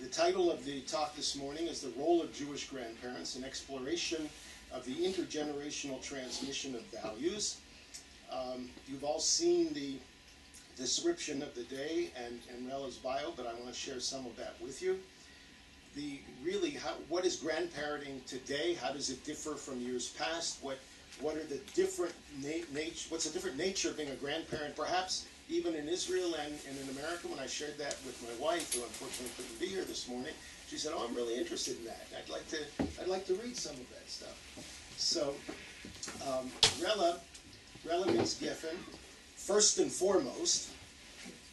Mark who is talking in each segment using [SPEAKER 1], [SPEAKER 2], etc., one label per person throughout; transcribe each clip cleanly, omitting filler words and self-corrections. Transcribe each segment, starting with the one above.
[SPEAKER 1] The title of the talk this morning is The Role of Jewish Grandparents, an exploration of the intergenerational transmission of values. You've all seen the description of the day and Rela's bio, but I want to share some of that with you. What is grandparenting today? How does it differ from years past? What are the different what's the different nature of being a grandparent, perhaps even in Israel and in America? When I shared that with my wife, who unfortunately couldn't be here this morning, she said, "Oh, I'm really interested in that. I'd like to read some of that stuff." So, Rela means Geffen. First and foremost,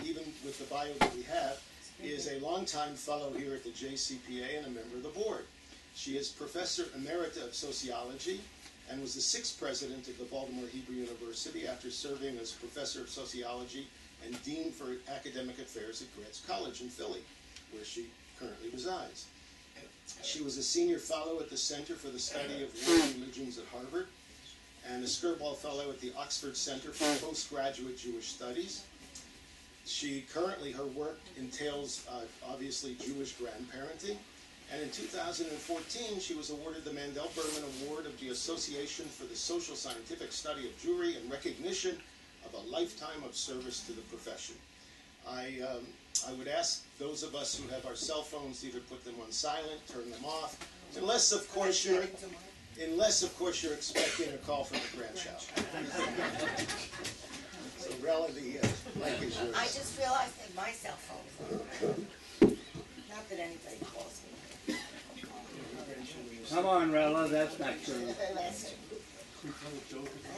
[SPEAKER 1] even with the bio that we have, is a longtime fellow here at the JCPA and a member of the board. She is Professor Emerita of Sociology and was the 6th president of the Baltimore Hebrew University after serving as Professor of Sociology and Dean for Academic Affairs at Grants College in Philly, where she currently resides. She was a senior fellow at the Center for the Study of World Religions at Harvard and a Skirball Fellow at the Oxford Center for Postgraduate Jewish Studies. Her work entails, obviously, Jewish grandparenting. And in 2014, she was awarded the Mandel Berman Award of the Association for the Social Scientific Study of Jewry in recognition of a lifetime of service to the profession. I would ask those of us who have our cell phones to either put them on silent, turn them off, unless of course you're expecting a call from the grandchild. So, Rela, the mic is yours.
[SPEAKER 2] I just realized that my cell phone is on. Not that anybody calls me.
[SPEAKER 3] Come on, Rela, that's not true.
[SPEAKER 2] I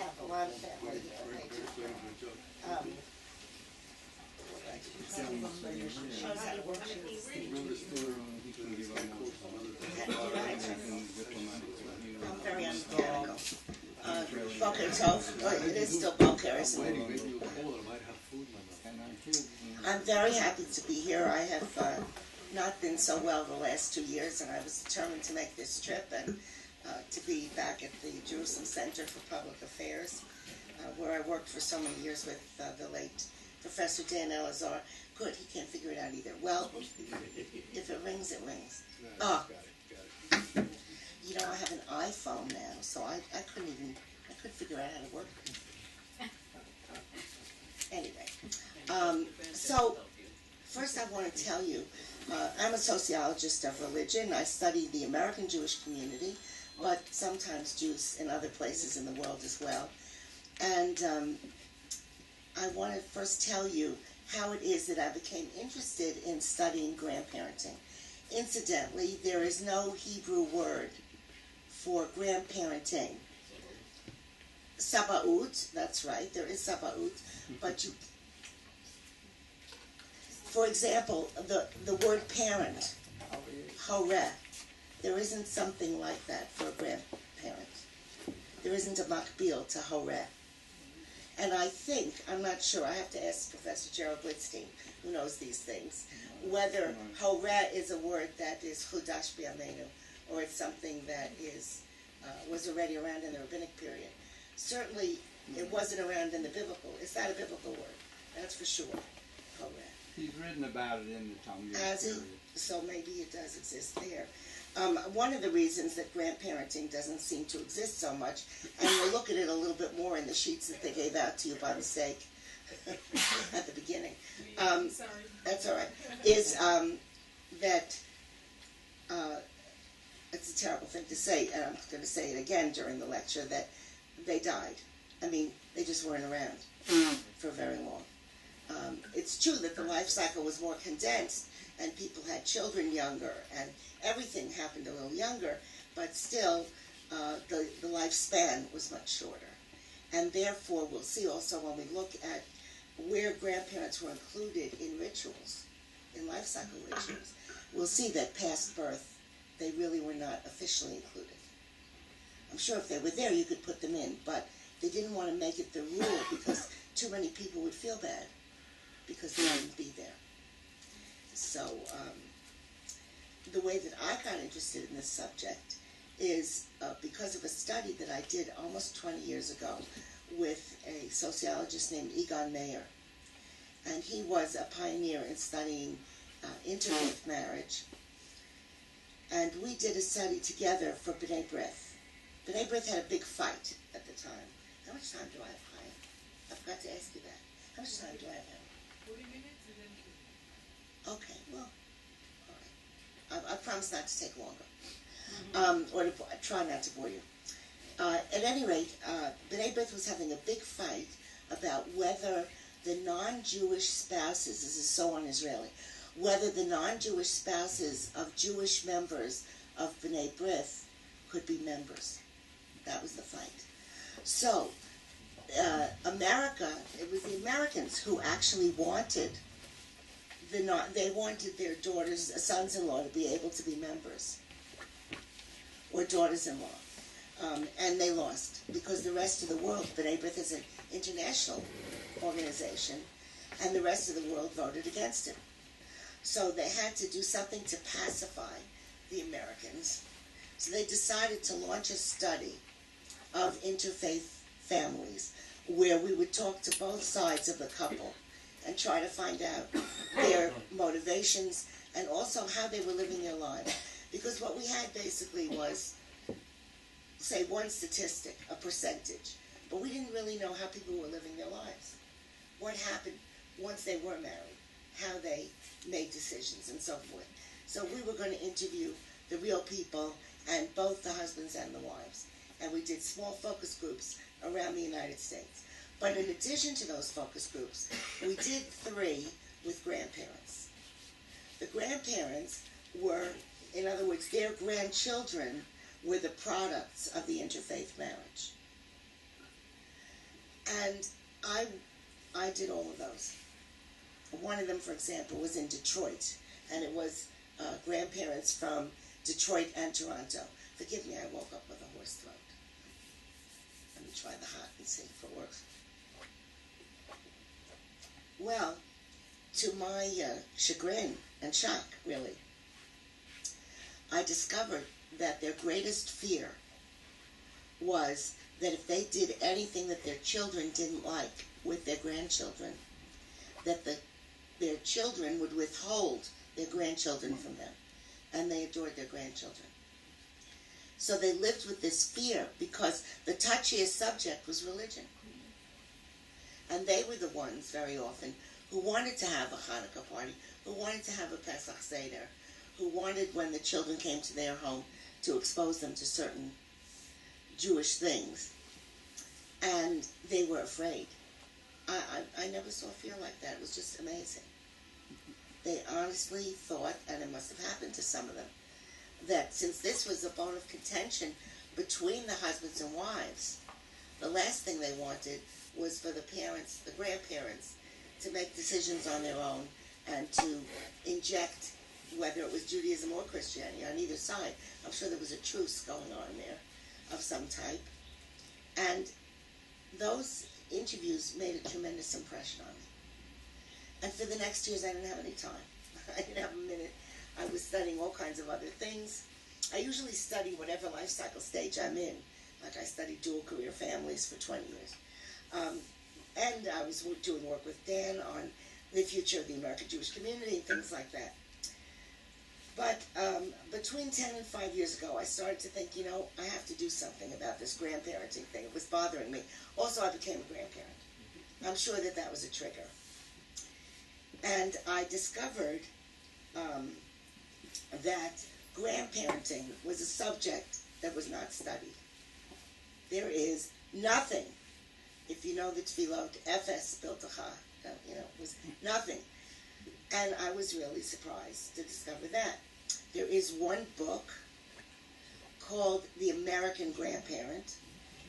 [SPEAKER 2] have a lot of family here. Shows how to work. I'm very unmechanical. Boker Tov. It is still Boker, isn't it? I'm very happy to be here. I have not been so well the last 2 years, and I was determined to make this trip and to be back at the Jerusalem Center for Public Affairs, where I worked for so many years with the late Professor Dan Elazar. Good, he can't figure it out either. Well, if it rings, it rings. Oh, you know, I have an iPhone now, so I couldn't figure out how to work it. Anyway, so first I want to tell you, I'm a sociologist of religion. I study the American Jewish community, but sometimes Jews in other places in the world as well. And I want to first tell you how it is that I became interested in studying grandparenting. Incidentally, there is no Hebrew word for grandparenting. Sabaut, that's right, there is Sabaut, but you, for example, the word parent, horeh, there isn't something like that for a grandparent. There isn't a makbil to horeh. And I think, I'm not sure, I have to ask Professor Gerald Blitzstein, who knows these things, whether horeh is a word that is chudash b'yameinu, or it's something that was already around in the rabbinic period. Certainly, it wasn't around in the biblical. It's not a biblical word, that's for sure, horeh.
[SPEAKER 3] He's written about it in the Talmud.
[SPEAKER 2] Has he? So maybe it does exist there. One of the reasons that grandparenting doesn't seem to exist so much, and we'll look at it a little bit more in the sheets that they gave out to you by mistake at the beginning.
[SPEAKER 4] Sorry.
[SPEAKER 2] That's all right. Is that it's a terrible thing to say, and I'm going to say it again during the lecture, that they died. I mean, they just weren't around for very long. It's true that the life cycle was more condensed, and people had children younger, and everything happened a little younger, but still the lifespan was much shorter. And therefore, we'll see also when we look at where grandparents were included in rituals, in life cycle rituals, we'll see that past birth, they really were not officially included. I'm sure if they were there, you could put them in, but they didn't want to make it the rule because too many people would feel bad because they wouldn't be there. So the way that I got interested in this subject is because of a study that I did almost 20 years ago with a sociologist named Egon Meyer. And he was a pioneer in studying interfaith marriage. And we did a study together for B'nai B'rith. B'nai B'rith had a big fight at the time. How much time do I have, Chaim? I forgot to ask you that. How much time do I have?
[SPEAKER 4] 40 minutes and then
[SPEAKER 2] Okay, well, all right. I promise not to take longer. Or to try not to bore you. At any rate, B'nai B'rith was having a big fight about whether the non-Jewish spouses, this is so un-Israeli, whether the non-Jewish spouses of Jewish members of B'nai B'rith could be members. That was the fight. So, America, it was the Americans who actually wanted they wanted their daughters, sons-in-law, to be able to be members, or daughters-in-law. And they lost, because the rest of the world, B'nai B'rith is an international organization, and the rest of the world voted against it. So they had to do something to pacify the Americans. So they decided to launch a study of interfaith families, where we would talk to both sides of the couple and try to find out their motivations and also how they were living their lives. Because what we had basically was, say, one statistic, a percentage, but we didn't really know how people were living their lives. What happened once they were married, how they made decisions and so forth. So we were going to interview the real people, and both the husbands and the wives. And we did small focus groups around the United States. But in addition to those focus groups, we did 3 with grandparents. The grandparents were, in other words, their grandchildren were the products of the interfaith marriage. And I did all of those. One of them, for example, was in Detroit, and it was grandparents from Detroit and Toronto. Forgive me, I woke up with a hoarse throat. Let me try the hot and see if it works. Well, to my chagrin and shock, really, I discovered that their greatest fear was that if they did anything that their children didn't like with their grandchildren, that their children would withhold their grandchildren from them. And they adored their grandchildren. So they lived with this fear because the touchiest subject was religion. And they were the ones, very often, who wanted to have a Hanukkah party, who wanted to have a Pesach Seder, who wanted, when the children came to their home, to expose them to certain Jewish things. And they were afraid. I never saw fear like that. It was just amazing. They honestly thought, and it must have happened to some of them, that since this was a bone of contention between the husbands and wives, the last thing they wanted was for the parents, the grandparents, to make decisions on their own and to inject, whether it was Judaism or Christianity, on either side. I'm sure there was a truce going on there of some type. And those interviews made a tremendous impression on me. And for the next years, I didn't have any time. I didn't have a minute. I was studying all kinds of other things. I usually study whatever life cycle stage I'm in. Like I studied dual career families for 20 years. And I was doing work with Dan on the future of the American Jewish community and things like that. But between 10 and 5 years ago, I started to think, I have to do something about this grandparenting thing. It was bothering me. Also, I became a grandparent. I'm sure that that was a trigger. And I discovered that grandparenting was a subject that was not studied. There is nothing, if you know the tefillot, Efes Biltacha, it was nothing. And I was really surprised to discover that. There is one book called The American Grandparent.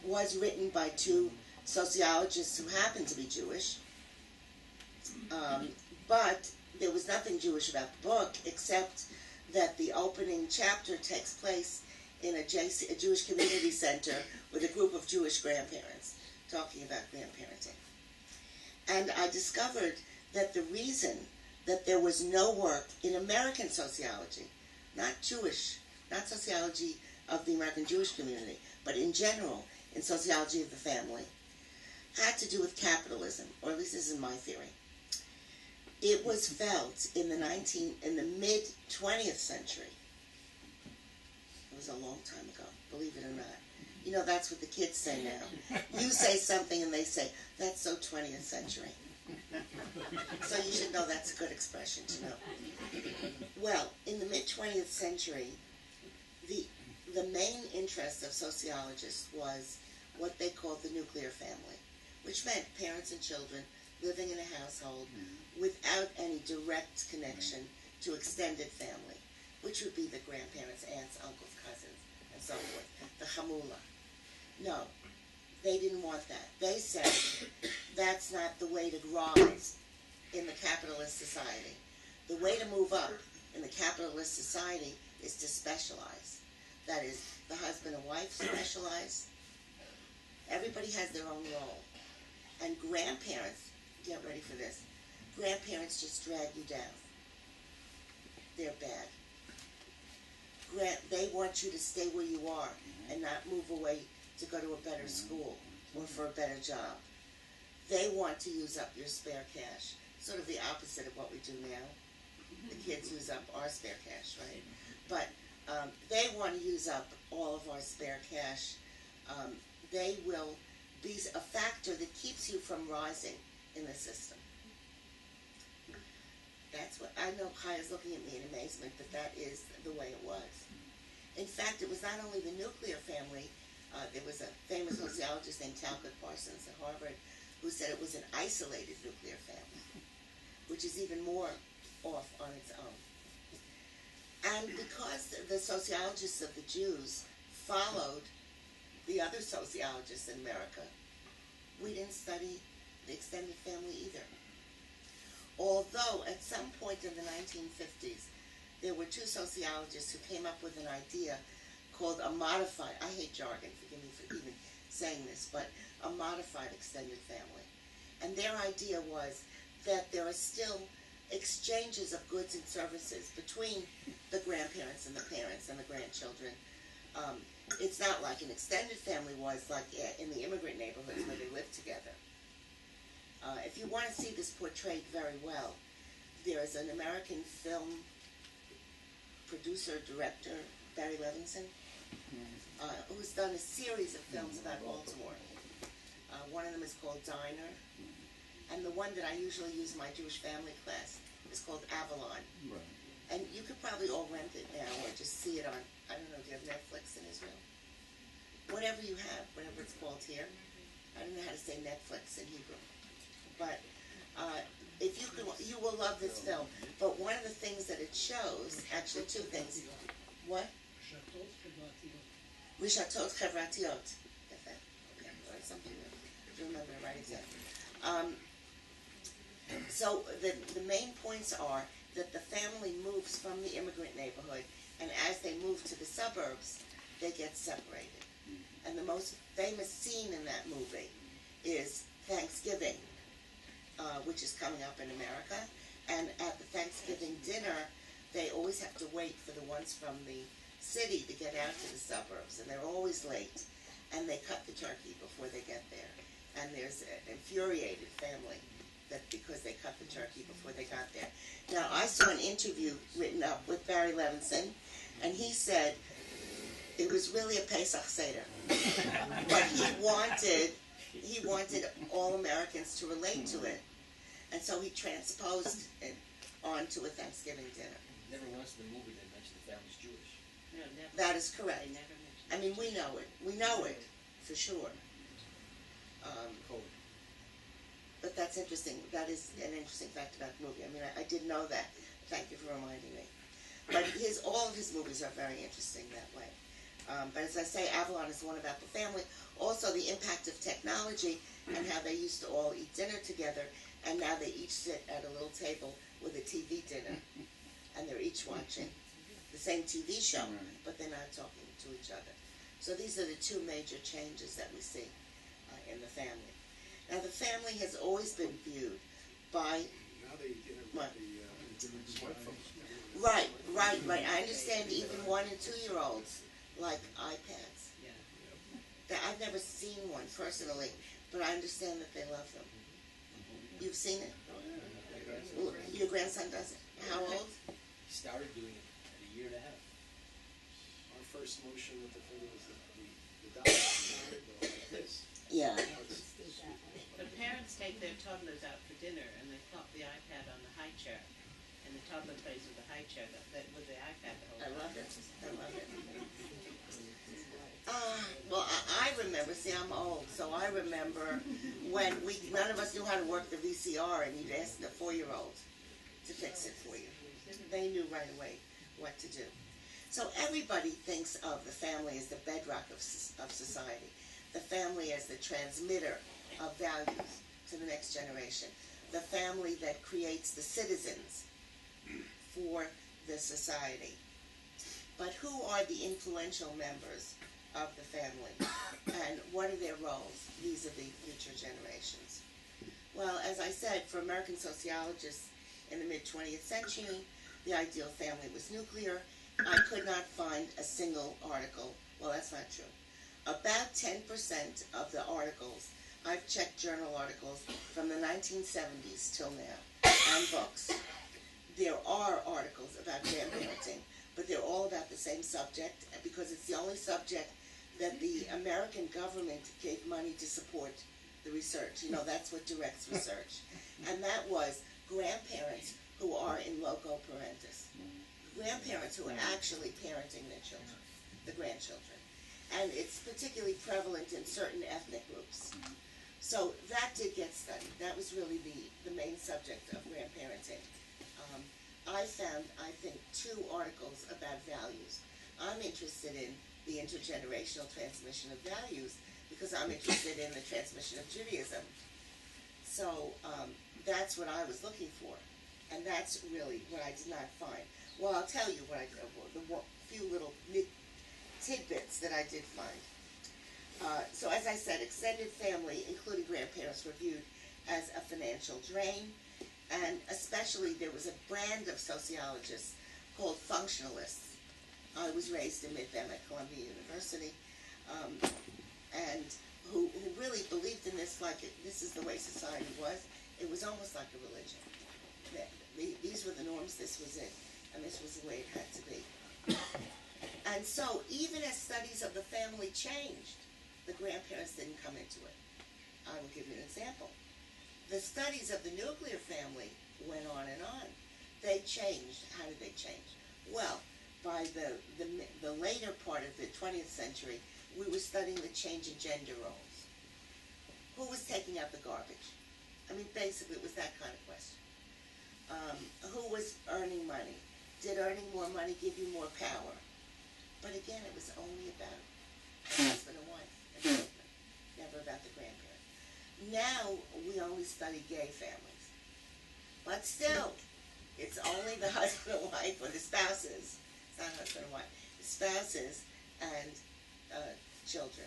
[SPEAKER 2] It was written by 2 sociologists who happen to be Jewish. But there was nothing Jewish about the book except that the opening chapter takes place in a Jewish community center with a group of Jewish grandparents talking about grandparenting. And I discovered that the reason that there was no work in American sociology, not Jewish, not sociology of the American Jewish community, but in general, in sociology of the family, had to do with capitalism, or at least this is my theory. It was felt in the mid 20th century. It was a long time ago, believe it or not. You know, that's what the kids say now. You say something and they say, that's so 20th century. So you should know that's a good expression to know. Well, in the mid 20th century, the main interest of sociologists was what they called the nuclear family, which meant parents and children living in a household without any direct connection to extended family, which would be the grandparents, aunts, uncles, cousins, and so forth, the hamula. No, they didn't want that. They said that's not the way to rise in the capitalist society. The way to move up in the capitalist society is to specialize. That is, the husband and wife specialize. Everybody has their own role. And grandparents, get ready for this, grandparents just drag you down. They're bad. They want you to stay where you are and not move away to go to a better school or for a better job. They want to use up your spare cash. Sort of the opposite of what we do now. The kids use up our spare cash, right? But they want to use up all of our spare cash. They will be a factor that keeps you from rising in the system. That's what I know. Kaya's looking at me in amazement, but that is the way it was. In fact, it was not only the nuclear family. There was a famous sociologist named Talcott Parsons at Harvard who said it was an isolated nuclear family, which is even more off on its own. And because the sociologists of the Jews followed the other sociologists in America, we didn't study the extended family either. Although at some point in the 1950s, there were two sociologists who came up with an idea called a modified, I hate jargon, forgive me for even saying this, but a modified extended family. And their idea was that there are still exchanges of goods and services between the grandparents and the parents and the grandchildren. It's not like an extended family was, like in the immigrant neighborhoods where they lived together. If you want to see this portrayed very well, there is an American film producer, director, Barry Levinson, who's done a series of films about Baltimore. One of them is called Diner, and the one that I usually use in my Jewish family class is called Avalon.
[SPEAKER 3] Right.
[SPEAKER 2] And you could probably all rent it now or just see it on, I don't know, do you have Netflix in Israel? Whatever you have, whatever it's called here. I don't know how to say Netflix in Hebrew. But if you could, you will love this film. But one of the things that it shows, actually two things. What? Rishatot Chevratiot. Okay, right, something to remember to write exactly. So the main points are that the family moves from the immigrant neighborhood, and as they move to the suburbs, they get separated. And the most famous scene in that movie is Thanksgiving, which is coming up in America. And at the Thanksgiving dinner, they always have to wait for the ones from the city to get out to the suburbs, and they're always late. And they cut the turkey before they get there. And there's an infuriated family that because they cut the turkey before they got there. Now, I saw an interview written up with Barry Levinson, and he said it was really a Pesach Seder. But he wanted all Americans to relate to it. And so he transposed it onto a Thanksgiving dinner.
[SPEAKER 4] Never once in the movie they mentioned the family's Jewish.
[SPEAKER 5] No, never.
[SPEAKER 2] That is correct.
[SPEAKER 5] They never mentioned.
[SPEAKER 2] I mean, we know it. We know it, for sure.
[SPEAKER 4] Code.
[SPEAKER 2] But that's interesting. That is an interesting fact about the movie. I mean, I did know that. Thank you for reminding me. But all of his movies are very interesting that way. But as I say, Avalon is the one about the family. Also, the impact of technology and how they used to all eat dinner together, and now they each sit at a little table with a TV dinner, and they're each watching the same TV show, but they're not talking to each other. So these are the two major changes that we see in the family. Now, the family has always been viewed by...
[SPEAKER 1] Now they eat dinner with the smartphones.
[SPEAKER 2] Right. I understand even 1 and 2-year-olds like iPads.
[SPEAKER 5] Yeah.
[SPEAKER 2] I've never seen one personally, but I understand that they love them. You've seen it? Your grandson does it. How old?
[SPEAKER 4] He started doing it at a year and a half.
[SPEAKER 1] Our first motion with the finger was the dollar go like this.
[SPEAKER 2] Yeah.
[SPEAKER 5] But parents take their toddlers out for dinner and they plop the iPad on the high chair, and the toddler plays with the high chair with the iPad the whole
[SPEAKER 2] I
[SPEAKER 5] time.
[SPEAKER 2] love it. I love it. Well, I remember, see, I'm old, so I remember when none of us knew how to work the VCR, and you'd ask the 4-year-old to fix it for you. They knew right away what to do. So everybody thinks of the family as the bedrock of society, the family as the transmitter of values to the next generation, the family that creates the citizens for the society. But who are the influential members of the family, and what are their roles vis-a-vis future generations? Well, as I said, for American sociologists in the mid-20th century, the ideal family was nuclear. I could not find a single article. Well, that's not true. About 10% of the articles, I've checked journal articles from the 1970s till now, and books. There are articles about grandparenting, but they're all about the same subject, because it's the only subject that the American government gave money to support the research. You know, that's what directs research. And that was grandparents who are in loco parentis. Grandparents who are actually parenting their children, the grandchildren. And it's particularly prevalent in certain ethnic groups. So that did get studied. That was really the main subject of grandparenting. I found, I think, 2 articles about values. I'm interested in the intergenerational transmission of values because I'm interested in the transmission of Judaism. So that's what I was looking for, and that's really what I did not find. Well, I'll tell you what the few little tidbits that I did find. So as I said, extended family, including grandparents, were viewed as a financial drain, and especially there was a brand of sociologists called functionalists. I was raised in Mid-Bam at Columbia University, and who really believed in this like this is the way society was. It was almost like a religion. These were the norms, this was it, and this was the way it had to be. And so even as studies of the family changed, the grandparents didn't come into it. I will give you an example. The studies of the nuclear family went on and on. They changed. How did they change? Well, by the later part of the 20th century, we were studying the change in gender roles. Who was taking out the garbage? I mean, basically, it was that kind of question. Who was earning money? Did earning more money give you more power? But again, it was only about a husband and wife and children, never about the grandparents. Now, we only study gay families. But still, it's only the husband and wife, or the spouses. It's not husband and wife. The spouses and children.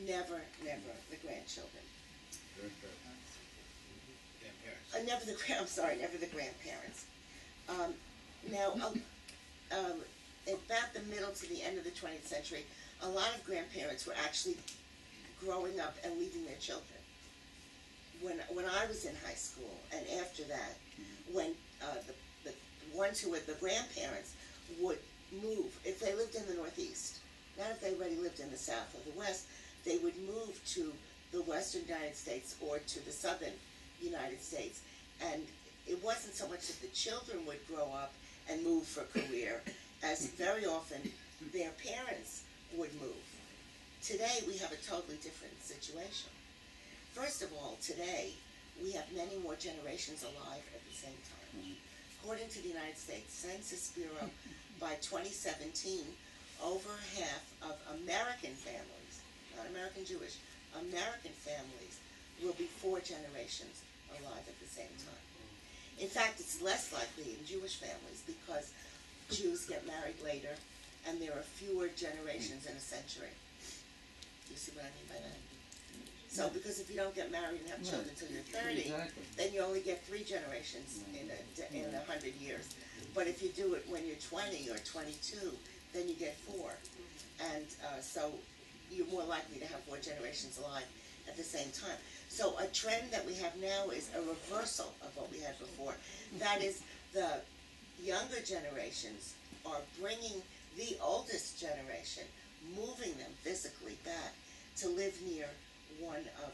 [SPEAKER 2] Never the grandchildren. Never the grandparents. Now, about the middle to the end of the 20th century, a lot of grandparents were actually growing up and leaving their children. When I was in high school, and after that, when the ones who were the grandparents would move, if they lived in the Northeast, not if they already lived in the South or the West, they would move to the Western United States or to the Southern United States. And it wasn't so much that the children would grow up and move for a career, as very often their parents would move. Today, we have a totally different situation. First of all, today, we have many more generations alive at the same time. According to the United States Census Bureau, by 2017, over half of American families, not American Jewish, American families will be 4 generations alive at the same time. In fact, it's less likely in Jewish families because Jews get married later and there are fewer generations in a century. Do you see what I mean by that? So, because if you don't get married and have children until you're 30, then you only get 3 generations in 100 years. But if you do it when you're 20 or 22, then you get 4. And so you're more likely to have 4 generations alive at the same time. So a trend that we have now is a reversal of what we had before. That is, the younger generations are bringing the oldest generation, moving them physically back to live near one of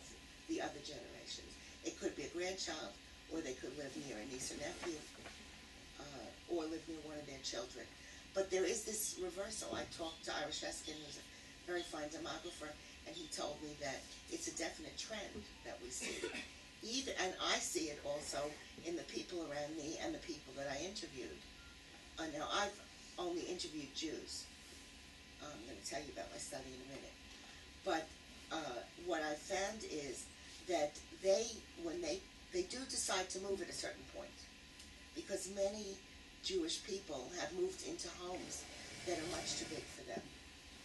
[SPEAKER 2] the other generations. It could be a grandchild, or they could live near a niece or nephew, or live near one of their children. But there is this reversal. I talked to Irish Eskin, who's a very fine demographer, and he told me that it's a definite trend that we see. And I see it also in the people around me and the people that I interviewed. Now, I've only interviewed Jews. I'm going to tell you about my study in a minute. But what I found is that when they do decide to move at a certain point, because many Jewish people have moved into homes that are much too big for them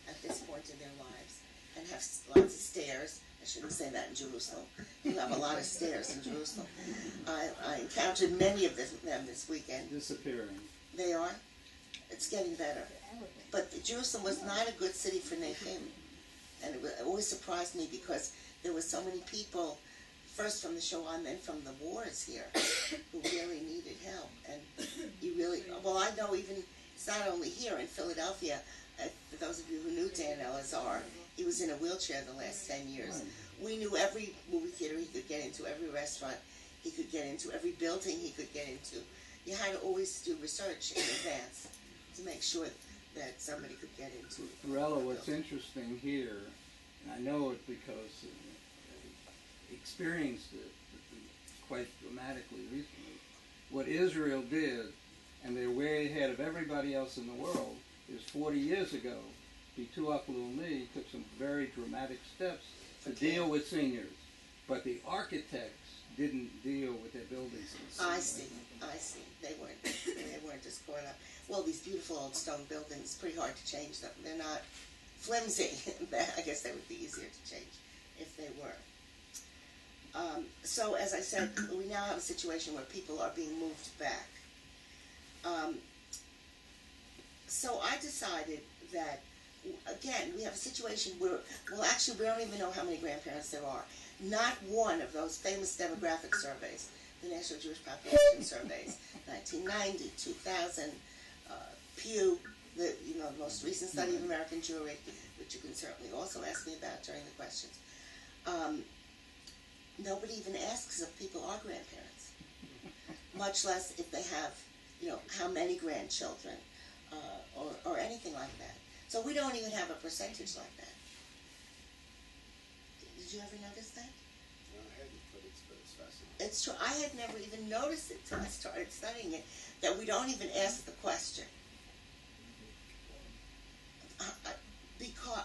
[SPEAKER 2] at this point in their lives, and have lots of stairs. I shouldn't say that in Jerusalem. You have a lot of stairs in Jerusalem. I encountered many of them this weekend.
[SPEAKER 3] Disappearing.
[SPEAKER 2] They are. It's getting better. But Jerusalem was not a good city for Nechim. And it always surprised me because there were so many people, first from the Shoah and then from the wars here, who really needed help. And you really, well, I know even, it's not only here in Philadelphia. For those of you who knew Dan Elazar, he was in a wheelchair the last 10 years. We knew every movie theater he could get into, every restaurant he could get into, every building he could get into. You had to always do research in advance to make sure that somebody could get into it.
[SPEAKER 3] Rela, what's interesting here, and I know it because I experienced it quite dramatically recently, what Israel did, and they're way ahead of everybody else in the world, is 40 years ago, Bituach Leumi took some very dramatic steps to deal with seniors. But the architects didn't deal with their buildings.
[SPEAKER 2] I see. They weren't just caught up. Well, these beautiful old stone buildings, it's pretty hard to change them. They're not flimsy. I guess they would be easier to change if they were. So, as I said, we now have a situation where people are being moved back. So I decided that, again, we have a situation where, well, actually, we don't even know how many grandparents there are. Not one of those famous demographic surveys, the National Jewish Population Surveys, 1990, 2000, Pew, the most recent study of American Jewry, which you can certainly also ask me about during the questions. Nobody even asks if people are grandparents, much less if they have, how many grandchildren, or anything like that. So we don't even have a percentage like that. Did you ever notice that?
[SPEAKER 1] No, I hadn't, but it's fascinating.
[SPEAKER 2] It's true. I had never even noticed it until I started studying it, that we don't even ask the question.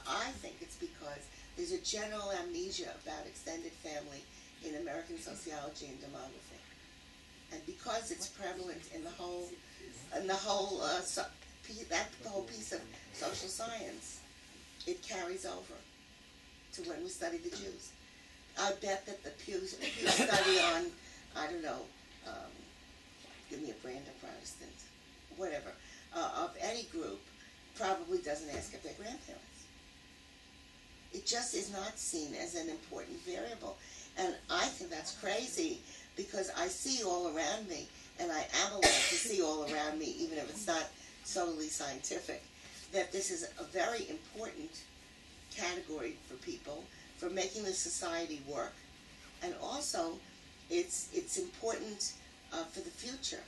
[SPEAKER 2] I think it's because there's a general amnesia about extended family in American sociology and demography, and because it's prevalent in the whole piece of social science, it carries over to when we study the Jews. I bet that the Pew study on, I don't know, give me a brand of Protestant, whatever, of any group, probably doesn't ask if they're grandparents. It just is not seen as an important variable. And I think that's crazy because I see all around me, and I am allowed to see all around me, even if it's not solely scientific, that this is a very important category for people, for making the society work. And also, it's important for the future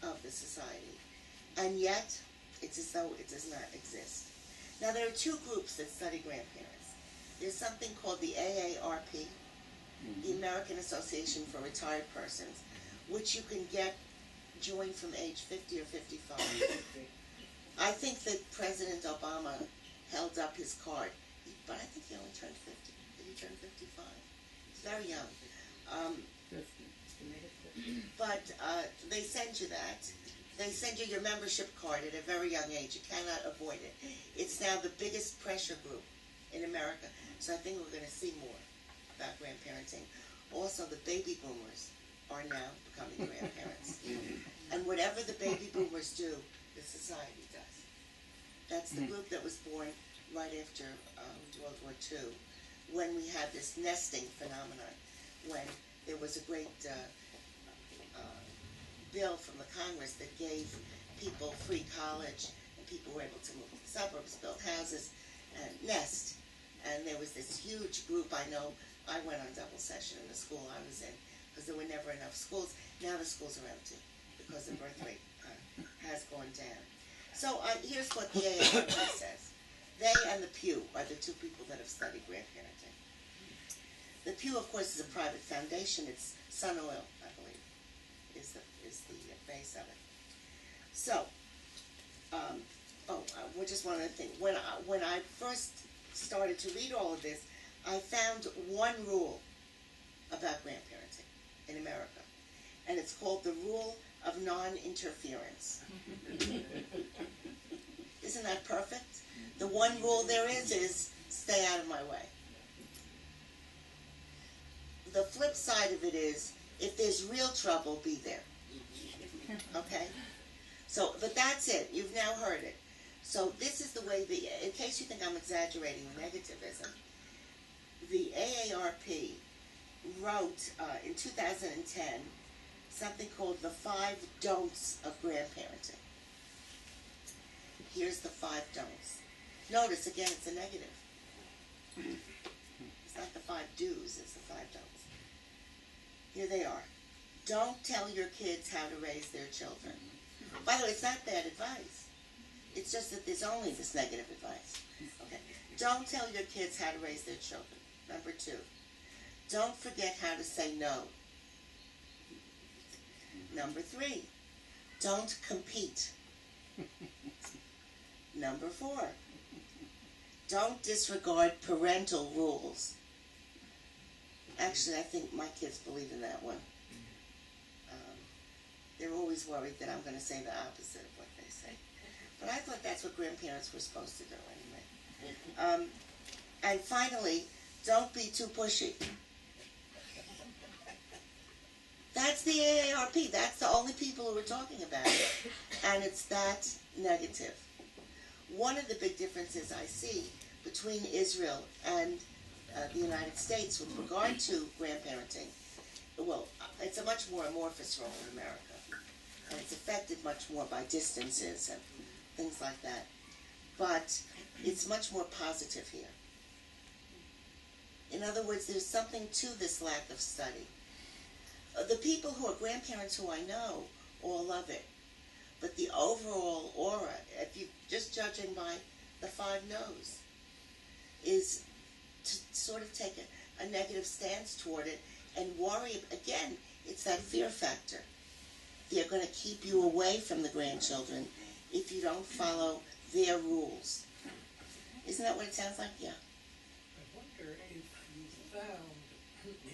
[SPEAKER 2] of the society. And yet, it's as though it does not exist. Now, there are two groups that study grandparents. There's something called the AARP, the American Association for Retired Persons, which you can join from age 50 or 55. I think that President Obama held up his card, but I think he only turned 50. Did he turn 55? He's very young.
[SPEAKER 3] 50.
[SPEAKER 2] But they send you that. They send you your membership card at a very young age. You cannot avoid it. It's now the biggest pressure group in America. So I think we're going to see more about grandparenting. Also, the baby boomers are now becoming grandparents. And whatever the baby boomers do, the society does. That's the group that was born right after World War II. when we had this nesting phenomenon, when there was a great bill from the Congress that gave people free college, and people were able to move to the suburbs, build houses, and nest. And there was this huge group. I know I went on double session in the school I was in because there were never enough schools. Now the schools are empty because the birth rate has gone down. So here's what the AARP says. They and the Pew are the two people that have studied grandparenting. The Pew, of course, is a private foundation. It's Sun Oil, I believe, is the base of it. So, just one other thing. When I first started to read all of this, I found one rule about grandparenting in America, and it's called the rule of non-interference. Isn't that perfect? The one rule there is stay out of my way. The flip side of it is, if there's real trouble, be there. Okay? So, but that's it. You've now heard it. So this is the way, in case you think I'm exaggerating the negativism, the AARP wrote in 2010 something called the 5 Don'ts of Grandparenting. Here's the 5 don'ts. Notice, again, it's a negative. It's not the 5 do's, it's the 5 don'ts. Here they are. Don't tell your kids how to raise their children. By the way, it's not bad advice. It's just that there's only this negative advice. Okay. Don't tell your kids how to raise their children. Number 2. Don't forget how to say no. Number 3. Don't compete. Number 4. Don't disregard parental rules. Actually, I think my kids believe in that one. They're always worried that I'm going to say the opposite of what they say. But I thought that's what grandparents were supposed to do anyway. And finally, don't be too pushy. That's the AARP. That's the only people who are talking about it. And it's that negative. One of the big differences I see between Israel and the United States with regard to grandparenting, well, it's a much more amorphous role in America. And it's affected much more by distances and things like that. But it's much more positive here. In other words, there's something to this lack of study. The people who are grandparents who I know all love it. But the overall aura, if you just judging by the 5 no's, is to sort of take a negative stance toward it and worry. Again, it's that fear factor. They're going to keep you away from the grandchildren if you don't follow their rules. Isn't that what it sounds like? Yeah.
[SPEAKER 6] I wonder if you found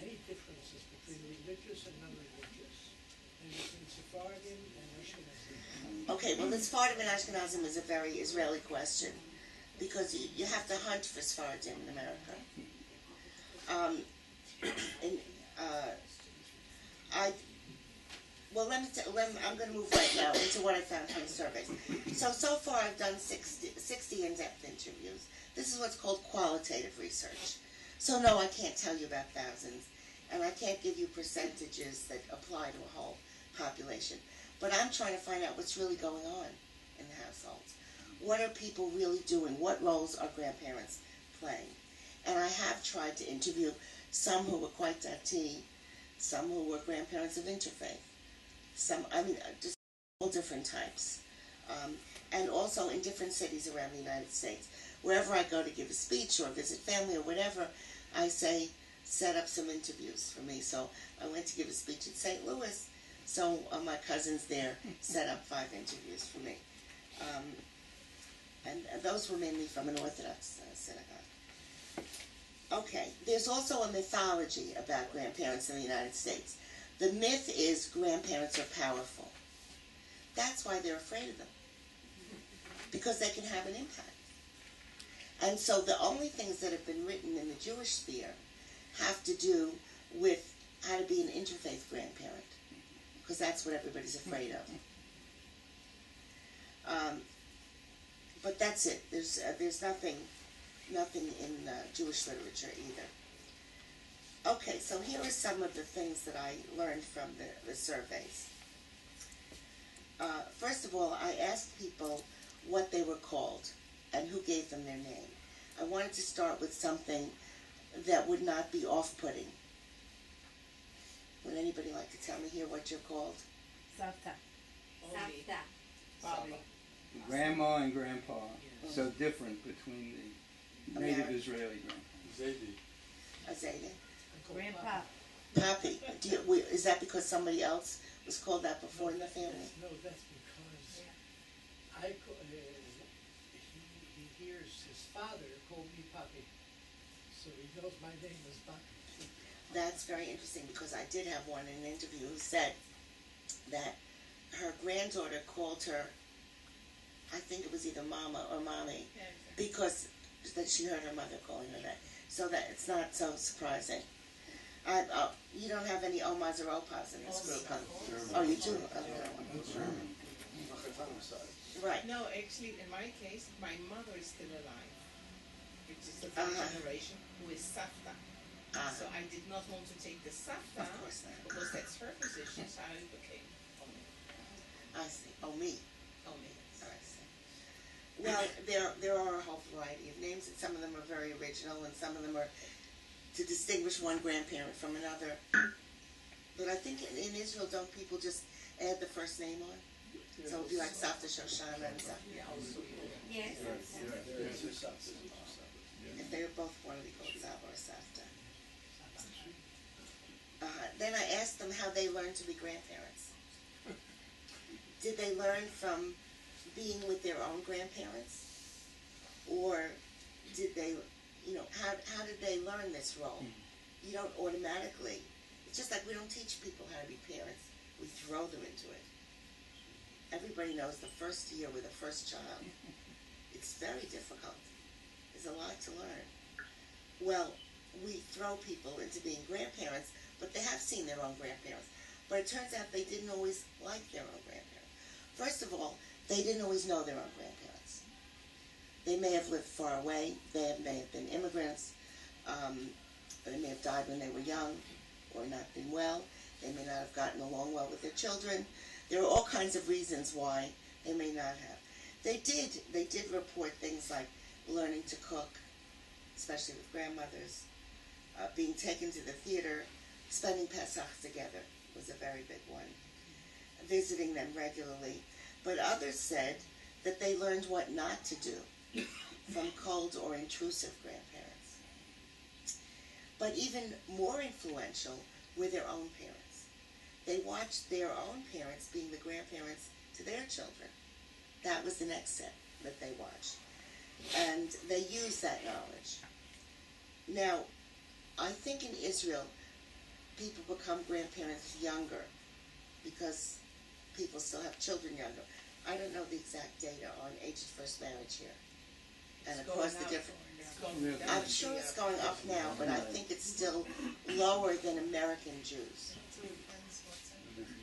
[SPEAKER 6] any differences between religious and non-religious, and between Sephardim and Ashkenazim.
[SPEAKER 2] Okay, well, the Sephardim and Ashkenazim is a very Israeli question, because you have to hunt for Sephardim in America. I'm going to move right now into what I found from the surveys. So far I've done 60 in-depth interviews. This is what's called qualitative research. So no, I can't tell you about thousands, and I can't give you percentages that apply to a whole population. But I'm trying to find out what's really going on in the households. What are people really doing? What roles are grandparents playing? And I have tried to interview some who were quite dati, some who were grandparents of interfaith, just all different types. And also in different cities around the United States. Wherever I go to give a speech or visit family or whatever, I say, set up some interviews for me. So I went to give a speech in St. Louis, so my cousins there set up 5 interviews for me. And those were mainly from an Orthodox synagogue. Okay, there's also a mythology about grandparents in the United States. The myth is grandparents are powerful. That's why they're afraid of them, because they can have an impact. And so the only things that have been written in the Jewish sphere have to do with how to be an interfaith grandparent, because that's what everybody's afraid of. But that's it. There's nothing in Jewish literature either. Okay, so here are some of the things that I learned from the surveys. First of all, I asked people what they were called and who gave them their name. I wanted to start with something that would not be off-putting. Would anybody like to tell me here what you're called?
[SPEAKER 7] Savta.
[SPEAKER 5] Savta.
[SPEAKER 6] Bobby.
[SPEAKER 3] Grandma and grandpa, so different between the native Israeli grandpa.
[SPEAKER 2] Azalea.
[SPEAKER 7] Grandpa.
[SPEAKER 2] Papi. Is that because somebody else was called that before in the family?
[SPEAKER 6] No, that's because he hears his father call me Papi. So he knows my name is Papi.
[SPEAKER 2] That's very interesting because I did have one in an interview who said that her granddaughter called her, I think it was either mama or mommy, because that she heard her mother calling her that. So that it's not so surprising. You don't have any Omas or Opas in this group, huh? Oh, you do? Right.
[SPEAKER 8] No, actually, in my case, my mother is still alive, which is the third generation, who is Safta. So I did not want to take the Safta,
[SPEAKER 2] Of course not.
[SPEAKER 8] because that's her position, so I became Omi.
[SPEAKER 2] I see. Oh, me.
[SPEAKER 8] Omi.
[SPEAKER 2] I see. Well, there are a whole variety of names, and some of them are very original, and some of them are to distinguish one grandparent from another. But I think in Israel, don't people just add the first name on? So it would be like Savta Shoshana and stuff.
[SPEAKER 7] Yes.
[SPEAKER 2] If they both want to be called Saba or Savta. Then I asked them how they learned to be grandparents. Did they learn from being with their own grandparents? Or did they, how did they learn this role? You don't automatically, it's just like we don't teach people how to be parents. We throw them into it. Everybody knows the first year with the first child. It's very difficult. There's a lot to learn. Well, we throw people into being grandparents, but they have seen their own grandparents. But it turns out they didn't always like their own grandparents. First of all, they didn't always know their own grandparents. They may have lived far away. They may have been immigrants. They may have died when they were young or not been well. They may not have gotten along well with their children. There are all kinds of reasons why they may not have. They did report things like learning to cook, especially with grandmothers, being taken to the theater, spending Pesach together was a very big one, visiting them regularly. But others said that they learned what not to do from cold or intrusive grandparents. But even more influential were their own parents. They watched their own parents being the grandparents to their children. That was the next step that they watched. And they used that knowledge. Now, I think in Israel, people become grandparents younger because people still have children younger. I don't know the exact data on age of first marriage here. And of course the difference. I'm sure it's going up now, but I think it's still lower than American Jews.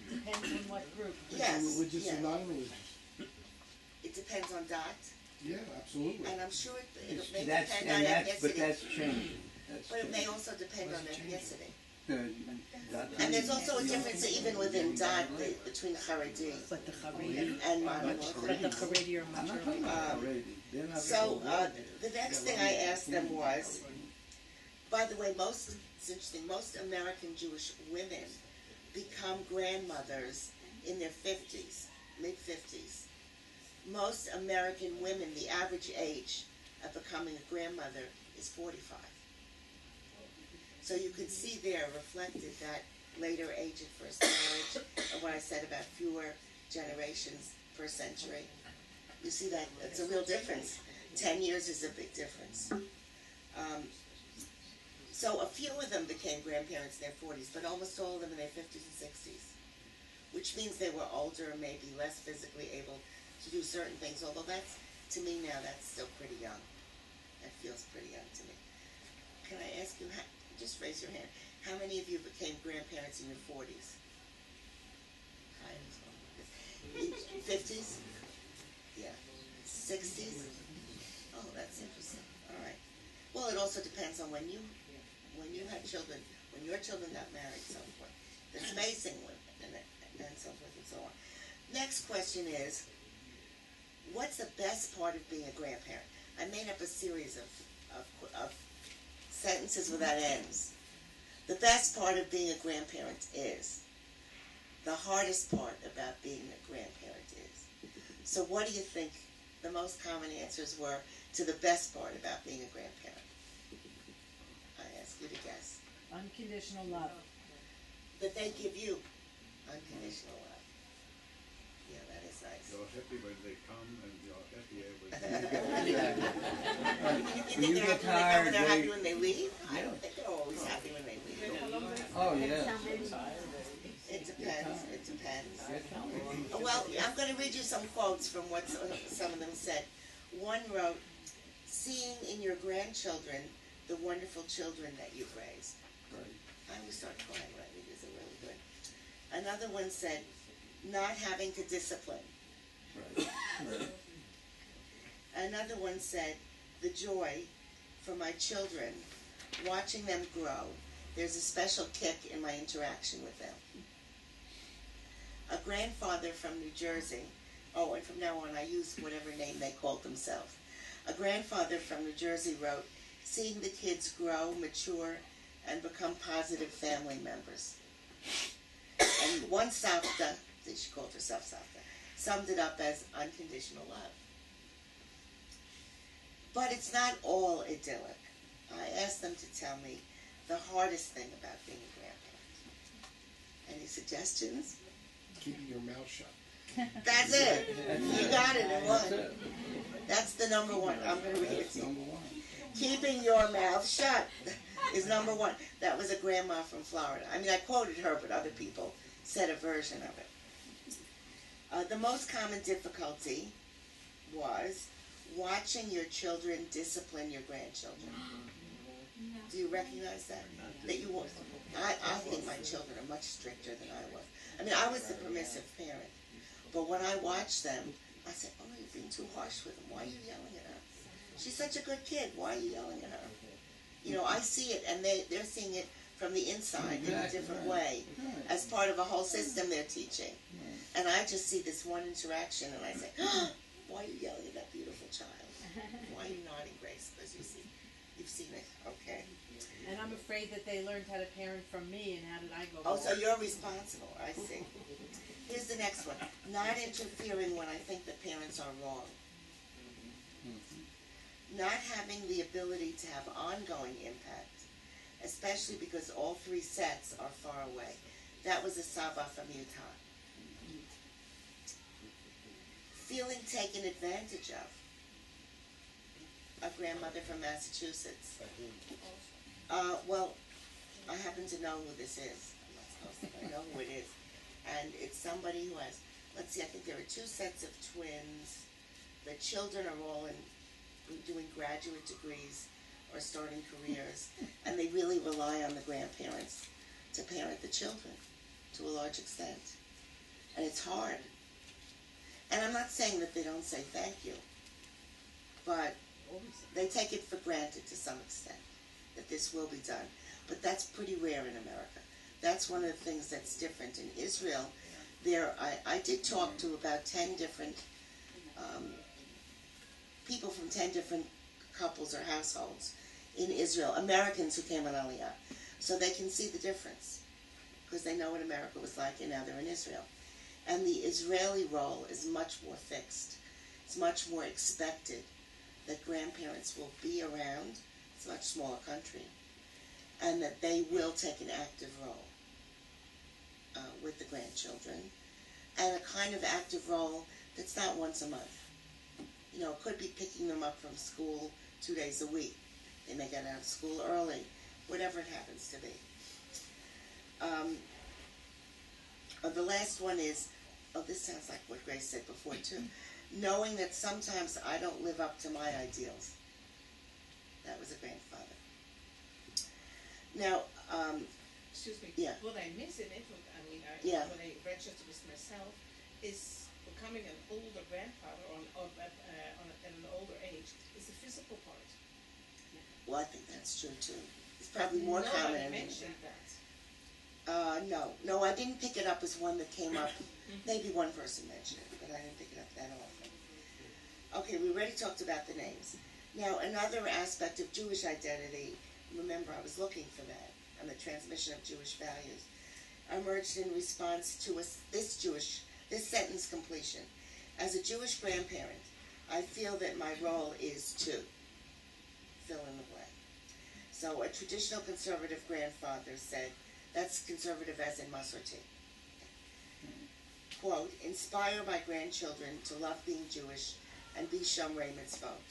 [SPEAKER 7] Depends on what group.
[SPEAKER 2] Yes,
[SPEAKER 9] Religious
[SPEAKER 2] yes.
[SPEAKER 9] and non-religious.
[SPEAKER 2] It depends on dot,
[SPEAKER 9] Yeah, absolutely.
[SPEAKER 2] and I'm sure it may
[SPEAKER 3] That's,
[SPEAKER 2] depend on
[SPEAKER 3] and that's, but
[SPEAKER 2] ethnicity,
[SPEAKER 3] that's changing. That's
[SPEAKER 2] but it may
[SPEAKER 3] changing.
[SPEAKER 2] also depend on ethnicity.
[SPEAKER 3] That-
[SPEAKER 2] And there's also a difference even within dot between Haredi
[SPEAKER 7] But the Haredi,
[SPEAKER 2] and modern
[SPEAKER 7] but the
[SPEAKER 2] Orthodox.
[SPEAKER 7] Haredi are
[SPEAKER 3] I'm
[SPEAKER 7] much
[SPEAKER 3] not talking
[SPEAKER 7] earlier.
[SPEAKER 3] about Haredi. They're not
[SPEAKER 2] So
[SPEAKER 3] all
[SPEAKER 2] the next thing I asked them was, by the way, it's interesting, most American Jewish women become grandmothers in their 50s, mid-50s. Most American women, the average age of becoming a grandmother is 45. So you can see there reflected that later age of first marriage, and what I said about fewer generations per century. You see that, it's a real difference. 10 years is a big difference. So a few of them became grandparents in their 40s, but almost all of them in their 50s and 60s, which means they were older and maybe less physically able to do certain things, although that's, to me now, that's still pretty young. That feels pretty young to me. Can I ask you, just raise your hand, how many of you became grandparents in your 40s? In 50s? Yeah. 60s? Oh, that's interesting. All right. Well, it also depends on when you had children, when your children got married, so forth. The spacing and so forth and so on. Next question is, what's the best part of being a grandparent? I made up a series of sentences without ends. The best part of being a grandparent is. The hardest part about being a grandparent is. So what do you think the most common answers were to the best part about being a grandparent? I ask you to guess.
[SPEAKER 7] Unconditional love.
[SPEAKER 2] That they give you unconditional love. Yeah, that is nice.
[SPEAKER 9] You're happy when they come, and you're happy when
[SPEAKER 2] You
[SPEAKER 3] When
[SPEAKER 2] think
[SPEAKER 3] you
[SPEAKER 2] they're
[SPEAKER 3] get
[SPEAKER 2] happy when they come
[SPEAKER 3] tired,
[SPEAKER 2] and they're happy
[SPEAKER 3] they-
[SPEAKER 2] when they leave? I
[SPEAKER 3] Yeah.
[SPEAKER 2] don't think they're always happy when they leave.
[SPEAKER 3] Oh, yes.
[SPEAKER 2] It depends. It depends.
[SPEAKER 3] Yes.
[SPEAKER 2] Well, I'm going to read you some quotes from what some of them said. One wrote, "Seeing in your grandchildren the wonderful children that you've raised."
[SPEAKER 3] Right.
[SPEAKER 2] I always start crying when I read these. They're really good. Another one said, "Not having to discipline."
[SPEAKER 3] Right. Right.
[SPEAKER 2] Another one said, "The joy for my children, watching them grow. There's a special kick in my interaction with them." A grandfather from New Jersey, oh, and from now on I use whatever name they called themselves. A grandfather from New Jersey wrote, "Seeing the kids grow, mature, and become positive family members." And one Savta, she called herself Savta, summed it up as unconditional love. But it's not all idyllic. I asked them to tell me the hardest thing about being a grandparent. Any suggestions?
[SPEAKER 1] Keeping your mouth shut.
[SPEAKER 2] That's it. You got it in
[SPEAKER 3] That's
[SPEAKER 2] one.
[SPEAKER 3] it.
[SPEAKER 2] That's the number one. I'm going to read it
[SPEAKER 3] That's
[SPEAKER 2] to you.
[SPEAKER 3] number one.
[SPEAKER 2] Keeping your mouth shut is number one. That was a grandma from Florida. I mean, I quoted her, but other people said a version of it. The most common difficulty was watching your children discipline your grandchildren. Do you recognize that? That you want? I think my children are much stricter than I was. I mean, I was the permissive parent, but when I watched them, I said, "Oh, you're being too harsh with them. Why are you yelling at her? She's such a good kid. Why are you yelling at her?" You know, I see it, and they're seeing it from the inside in a different way, as part of a whole system they're teaching. And I just see this one interaction, and I say, "Oh, why are you yelling at that beautiful child? Why are you nodding, Grace? Because you've seen it, okay?"
[SPEAKER 7] And I'm afraid that they learned how to parent from me, and how did I go
[SPEAKER 2] Oh,
[SPEAKER 7] wrong?
[SPEAKER 2] so you're responsible. I see. Here's the next one. Not interfering when I think the parents are wrong. Not having the ability to have ongoing impact, especially because all three sets are far away. That was a Saba from Utah. Feeling taken advantage of. A grandmother from Massachusetts. Well, I happen to know who this is. I'm not supposed to, but I know who it is. And it's somebody who has, let's see, I think there are two sets of twins. The children are all doing graduate degrees or starting careers. And they really rely on the grandparents to parent the children to a large extent. And it's hard. And I'm not saying that they don't say thank you, but they take it for granted to some extent that this will be done. But that's pretty rare in America. That's one of the things that's different. In Israel, I did talk to about 10 different people from 10 different couples or households in Israel, Americans who came on Aliyah. So they can see the difference because they know what America was like, and now they're in Israel. And the Israeli role is much more fixed. It's much more expected that grandparents will be around. It's a much smaller country. And that they will take an active role with the grandchildren. And a kind of active role that's not once a month. You know, it could be picking them up from school 2 days a week. They may get out of school early, whatever it happens to be. The last one is, this sounds like what Grace said before too, knowing that sometimes I don't live up to my ideals. That was a grandfather. Now,
[SPEAKER 8] Excuse me.
[SPEAKER 2] Yeah.
[SPEAKER 8] What I miss in it, when
[SPEAKER 2] Yeah.
[SPEAKER 8] I registered with myself, is becoming an older grandfather at an older age, is the physical part.
[SPEAKER 2] Well, I think that's true too. It's probably more
[SPEAKER 8] Nobody
[SPEAKER 2] common in
[SPEAKER 8] mentioned that.
[SPEAKER 2] No, I didn't pick it up as one that came up. Maybe one person mentioned it, but I didn't pick it up that often. Okay, we already talked about the names. Now, another aspect of Jewish identity, remember I was looking for that, and the transmission of Jewish values, emerged in response to this sentence completion. As a Jewish grandparent, I feel that my role is to fill in the blank. So a traditional conservative grandfather said, that's conservative as in Masorti. Quote, inspire my grandchildren to love being Jewish and be Shomrei Mitzvot.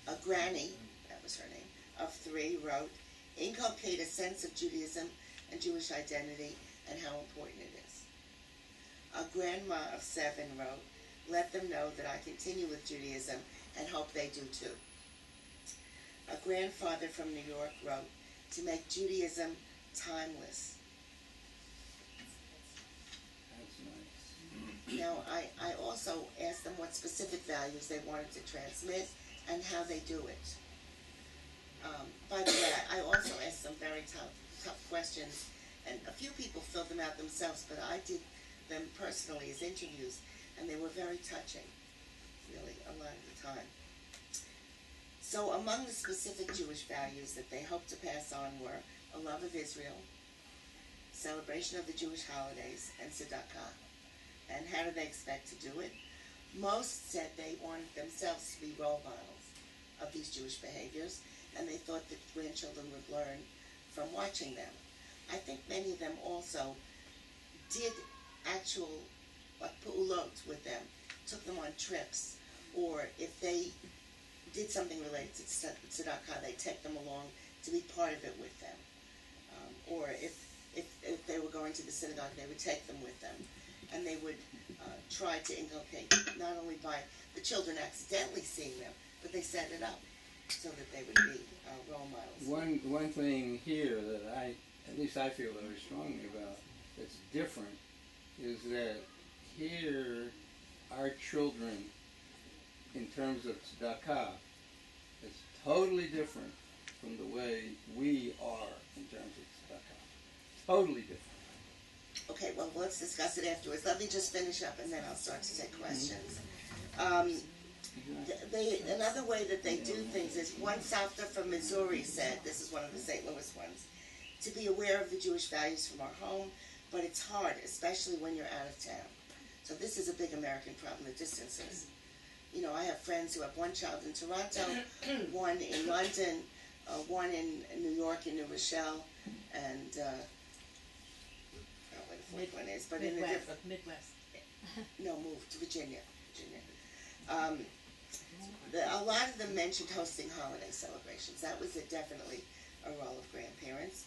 [SPEAKER 2] A granny, that was her name, of 3 wrote, inculcate a sense of Judaism and Jewish identity and how important it is. A grandma of 7 wrote, let them know that I continue with Judaism and hope they do too. A grandfather from New York wrote, to make Judaism timeless.
[SPEAKER 3] That's nice.
[SPEAKER 2] Now, I also asked them what specific values they wanted to transmit and how they do it. By the way, I also asked some very tough questions, and a few people filled them out themselves, but I did them personally as interviews, and they were very touching, really, a lot of the time. So among the specific Jewish values that they hoped to pass on were a love of Israel, celebration of the Jewish holidays, and tzedakah. And how do they expect to do it? Most said they wanted themselves to be role models of these Jewish behaviors, and they thought that grandchildren would learn from watching them. I think many of them also did actual pu'ulot with them, took them on trips, or if they did something related to tzedakah, they take them along to be part of it with them. Or if they were going to the synagogue, they would take them with them. And they would try to inculcate, not only by the children accidentally seeing them, but they set it up so that they would be role models.
[SPEAKER 3] One thing here that at least I feel very strongly about, that's different, is that here our children, in terms of tzedakah, is totally different from the way we are in terms of tzedakah. Totally different.
[SPEAKER 2] Okay, well, let's discuss it afterwards. Let me just finish up, and then I'll start to take questions. Another way that they do things is, one Savta from Missouri said, this is one of the St. Louis ones, to be aware of the Jewish values from our home, but it's hard, especially when you're out of town. So this is a big American problem, the distances. You know, I have friends who have one child in Toronto, one in London, one in New York, in New Rochelle, and I don't know where the fourth one is, but in a different...
[SPEAKER 7] Midwest.
[SPEAKER 2] No, moved to Virginia. A lot of them mentioned hosting holiday celebrations. That was definitely a role of grandparents,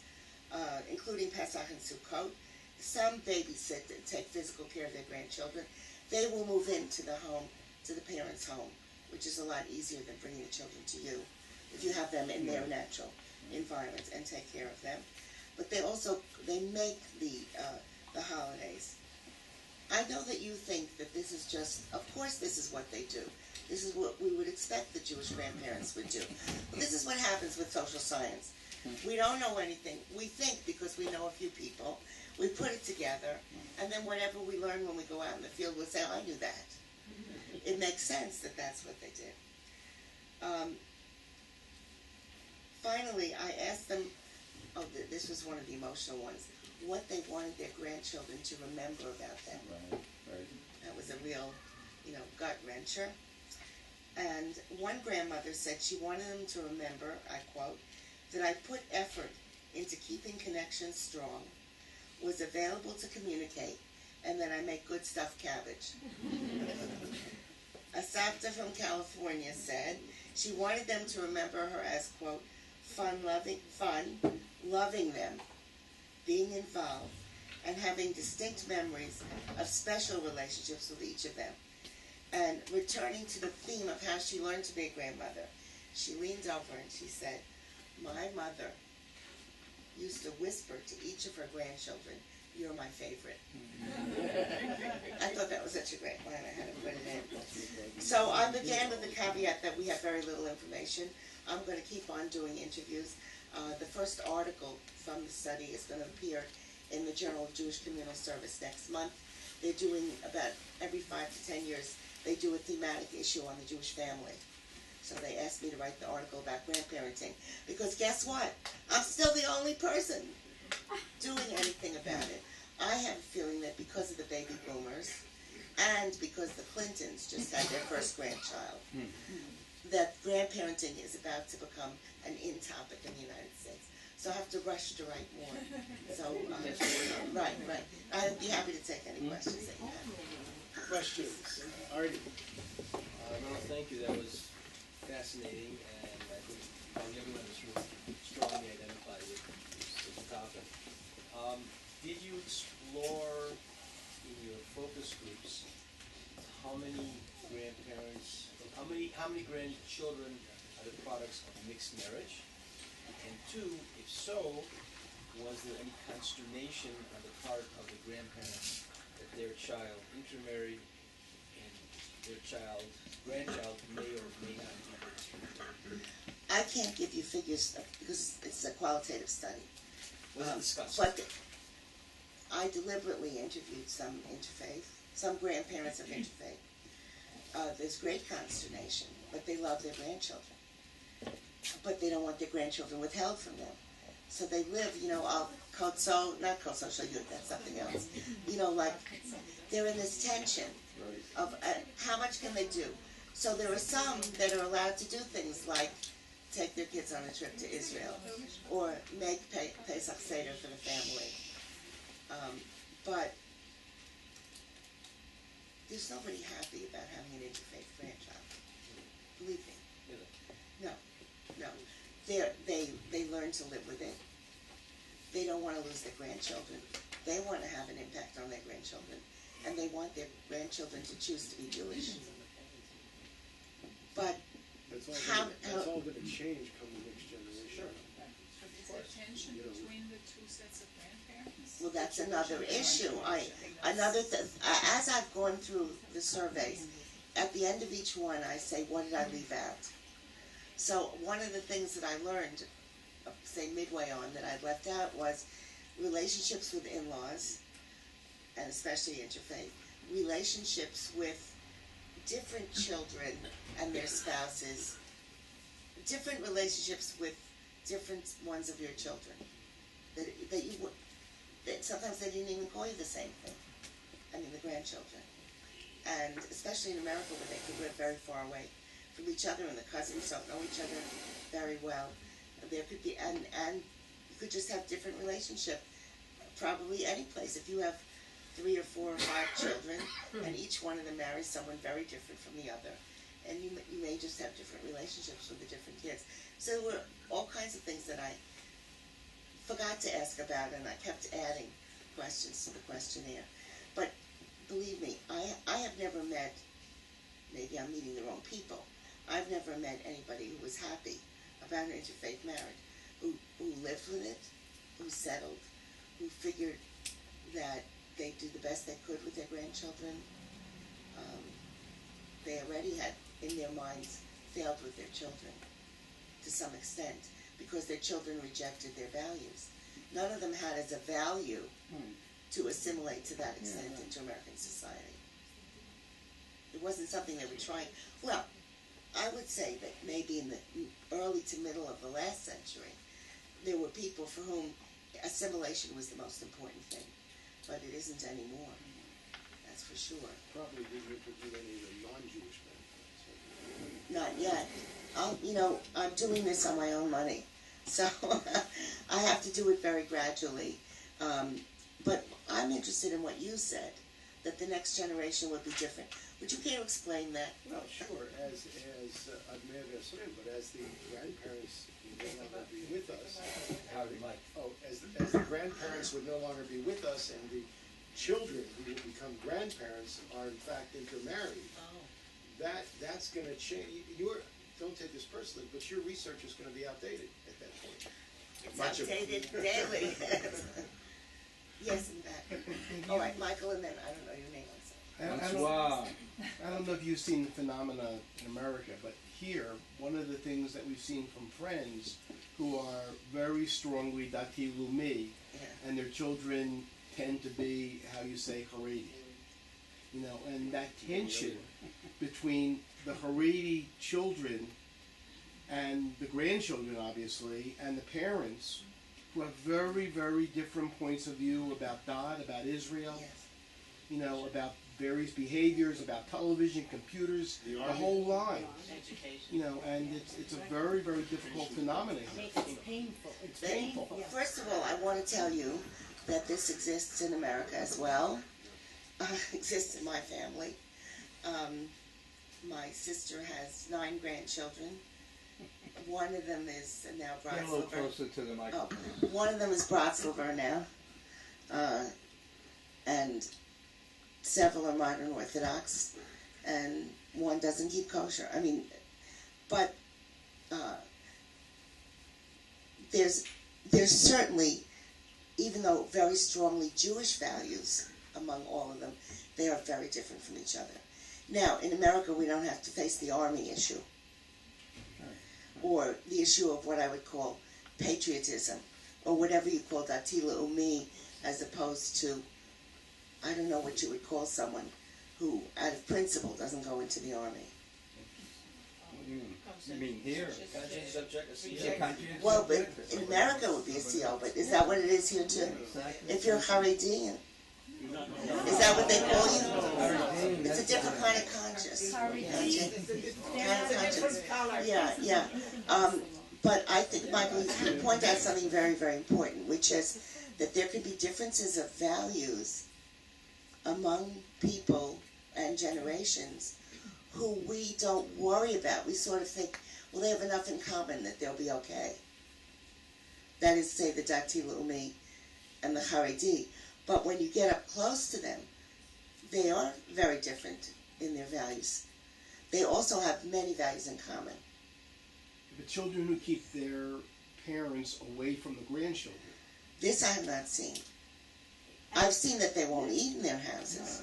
[SPEAKER 2] including Pesach and Sukkot. Some babysit and take physical care of their grandchildren. They will move into the home, to the parents' home, which is a lot easier than bringing the children to you, if you have them in their natural environment and take care of them. But they make the holidays. I know that you think that this is just, of course this is what they do. This is what we would expect the Jewish grandparents would do. But this is what happens with social science. We don't know anything. We think because we know a few people. We put it together, and then whatever we learn when we go out in the field, we'll say, oh, I knew that. It makes sense that that's what they did. Finally, I asked them, this was one of the emotional ones, what they wanted their grandchildren to remember about them.
[SPEAKER 3] Right.
[SPEAKER 2] That was a real, gut-wrencher. And one grandmother said she wanted them to remember, I quote, that I put effort into keeping connections strong, was available to communicate, and that I make good stuffed cabbage. A Savta from California said she wanted them to remember her as, quote, loving them, being involved, and having distinct memories of special relationships with each of them. And returning to the theme of how she learned to be a grandmother, she leaned over and she said, my mother used to whisper to each of her grandchildren, you're my favorite. I thought that was such a great line, I had to put it in. So I began with the caveat that we have very little information. I'm going to keep on doing interviews. The first article from the study is going to appear in the Journal of Jewish Communal Service next month. They're doing about every 5 to 10 years, they do a thematic issue on the Jewish family. So they asked me to write the article about grandparenting. Because guess what? I'm still the only person doing anything about it. I have a feeling that because of the baby boomers, and because the Clintons just had their first grandchild, that grandparenting is about to become an in-topic in the United States. So I have to rush to write more. So, right. I'd be happy to take any questions that you have.
[SPEAKER 1] Questions? Artie?
[SPEAKER 4] No, thank you. That was fascinating, and I think probably everyone in this room strongly identified with the topic. Did you explore in your focus groups how many grandparents, how many grandchildren are the products of mixed marriage? And two, if so, was there any consternation on the part of the grandparents that their child intermarried and their grandchild may or may not be intermarried?
[SPEAKER 2] I can't give you figures because it's a qualitative study.
[SPEAKER 4] Was it discussed?
[SPEAKER 2] But I deliberately interviewed some interfaith, some grandparents of interfaith. There's great consternation, but they love their grandchildren. But they don't want their grandchildren withheld from them. So they live, not co-social youth, that's something else. Like, they're in this tension of how much can they do? So there are some that are allowed to do things like take their kids on a trip to Israel or make Pesach Seder for the family. But there's nobody happy about having an interfaith grandchild. Believe me. No. They learn to live with it. They don't want to lose their grandchildren. They want to have an impact on their grandchildren. And they want their grandchildren to choose to be Jewish. But
[SPEAKER 10] that's all going to change come the next generation.
[SPEAKER 11] But is there tension between the two sets of grandparents?
[SPEAKER 2] Well, that's another issue. As I've gone through the surveys, at the end of each one, I say, what did I leave out? So one of the things that I learned, say midway on, that I left out was relationships with in-laws, and especially interfaith, relationships with different children and their spouses, different relationships with different ones of your children. That sometimes they didn't even call you the same thing. I mean, the grandchildren. And especially in America where they could live very far away from each other and the cousins don't know each other very well. There could be, and you could just have different relationship, probably any place. If you have 3 or 4 or 5 children, and each one of them marries someone very different from the other, and you may just have different relationships with the different kids. So there were all kinds of things that I forgot to ask about, and I kept adding questions to the questionnaire. But believe me, I have never met, maybe I'm meeting the wrong people, I've never met anybody who was happy about an interfaith marriage, who lived with it, who settled, who figured that they'd do the best they could with their grandchildren. They already had, in their minds, failed with their children to some extent because their children rejected their values. None of them had as a value to assimilate to that extent into American society. It wasn't something they were trying. Well, I would say that maybe in the early to middle of the last century, there were people for whom assimilation was the most important thing. But it isn't anymore. That's for sure.
[SPEAKER 10] Probably didn't include any of the non-Jewish grandparents.
[SPEAKER 2] Not yet. I'm doing this on my own money. So I have to do it very gradually. But I'm interested in what you said, that the next generation would be different. Would you care to explain that?
[SPEAKER 10] Well, sure. As Admir Yasmin, but as the grandparents would no longer be with us.
[SPEAKER 1] As the grandparents would no longer be with us, and the children who will become grandparents are in fact intermarried. That's going to change. Don't take this personally, but your research is going to be outdated at that point.
[SPEAKER 2] It's outdated daily. Yes, in fact. All right, Michael, and then I don't know your name.
[SPEAKER 3] Bonsoir.
[SPEAKER 1] I don't know if you've seen the phenomena in America, but here, one of the things that we've seen from friends who are very strongly dati lumi, and their children tend to be, how you say, Haredi. You know, and that tension between the Haredi children and the grandchildren, obviously, and the parents, who have very, very different points of view about God, about Israel, you know, about various behaviors, about television, computers, the whole line.
[SPEAKER 5] Education.
[SPEAKER 1] You know, and it's a very, very difficult phenomenon.
[SPEAKER 7] It's painful. It's painful.
[SPEAKER 2] First of all, I want to tell you that this exists in America as well. Exists in my family. My sister has 9 grandchildren. One of them is now
[SPEAKER 3] Get a little
[SPEAKER 2] Bratzelver.
[SPEAKER 3] closer to the microphone.
[SPEAKER 2] One of them is Bratzelver now. And several are modern Orthodox. And one doesn't keep kosher. I mean, but there's certainly, even though very strongly Jewish values among all of them, they are very different from each other. Now, in America, we don't have to face the army issue, or the issue of what I would call patriotism, or whatever you call dati le'umi, as opposed to, I don't know what you would call someone who, out of principle, doesn't go into the army.
[SPEAKER 3] What do you mean? You mean here?
[SPEAKER 4] Conscience subject, a CO.
[SPEAKER 3] Yeah, conscience
[SPEAKER 2] Well, but
[SPEAKER 3] subject.
[SPEAKER 2] in America it would be a CO, but is that what it is here too?
[SPEAKER 3] Exactly.
[SPEAKER 2] If you're Haredi, is that what they call you? It's a different kind of conscience. Yeah. But I think, Michael, you point out something very, very important, which is that there could be differences of values among people and generations who we don't worry about. We sort of think, well, they have enough in common that they'll be okay. That is, say, the Dati Le'umi and the Haredi. But when you get up close to them, they are very different in their values. They also have many values in common.
[SPEAKER 1] The children who keep their parents away from the grandchildren.
[SPEAKER 2] This I have not seen. I've seen that they won't eat in their houses.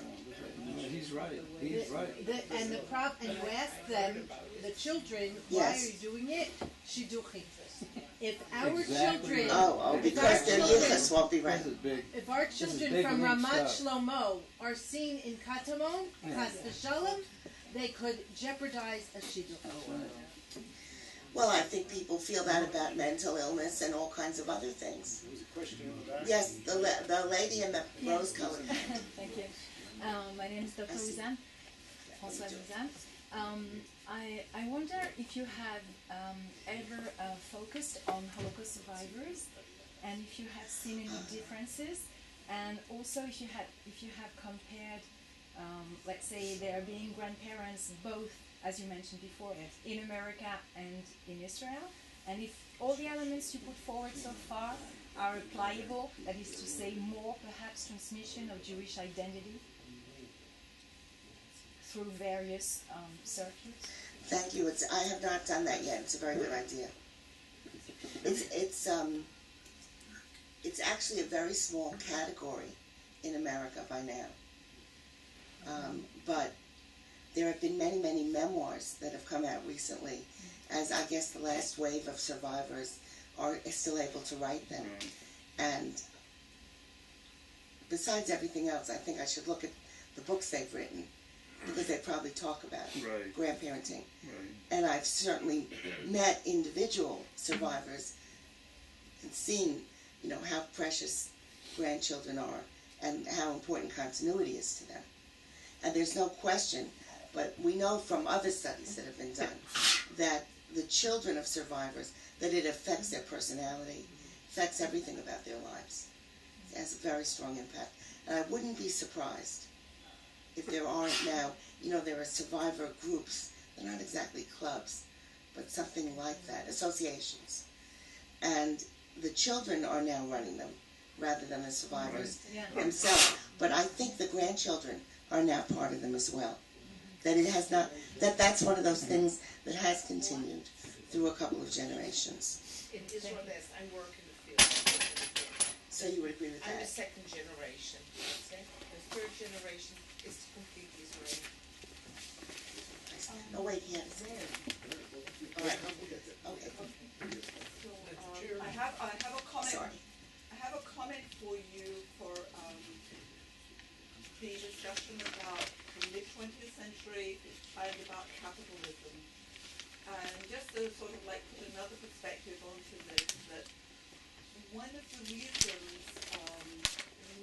[SPEAKER 3] He's right. He's right.
[SPEAKER 7] And you ask them, the children, why are you doing it? Shidduchim. If our children,
[SPEAKER 2] because their yichus won't be right.
[SPEAKER 7] If our children from Ramat Shlomo are seen in Katamon, Chas v'Shalom, they could jeopardize a shidduch.
[SPEAKER 2] Well, I think people feel that about mental illness and all kinds of other things.
[SPEAKER 1] There was a question in the back.
[SPEAKER 2] Yes, the lady in the rose-colored.
[SPEAKER 12] Thank you. My name is Dr. Wizan, François Wizan. I wonder if you have ever focused on Holocaust survivors, and if you have seen any differences, and also if you have compared, let's say, there being grandparents both, as you mentioned before, in America and in Israel, and if all the elements you put forward so far are applicable, that is to say, more perhaps transmission of Jewish identity through various circuits.
[SPEAKER 2] Thank you. I have not done that yet. It's a very good idea. It's actually a very small category in America by now. But there have been many, many memoirs that have come out recently, as I guess the last wave of survivors are still able to write them. And besides everything else, I think I should look at the books they've written, because they probably talk about grandparenting. And I've certainly met individual survivors and seen, how precious grandchildren are and how important continuity is to them. And there's no question, but we know from other studies that have been done that the children of survivors, that it affects their personality, affects everything about their lives. It has a very strong impact. And I wouldn't be surprised if there aren't now, there are survivor groups. They're not exactly clubs, but something like that, associations. And the children are now running them rather than the survivors themselves. But I think the grandchildren are now part of them as well. That it has not, that's one of those things that has continued through a couple of generations.
[SPEAKER 8] In Israel, I work in the field.
[SPEAKER 2] So you would agree with that?
[SPEAKER 8] I'm the second generation. Okay? The third generation is completely Israeli.
[SPEAKER 13] about the mid-20th century and about capitalism. And just to sort of like put another perspective onto this, that one of the reasons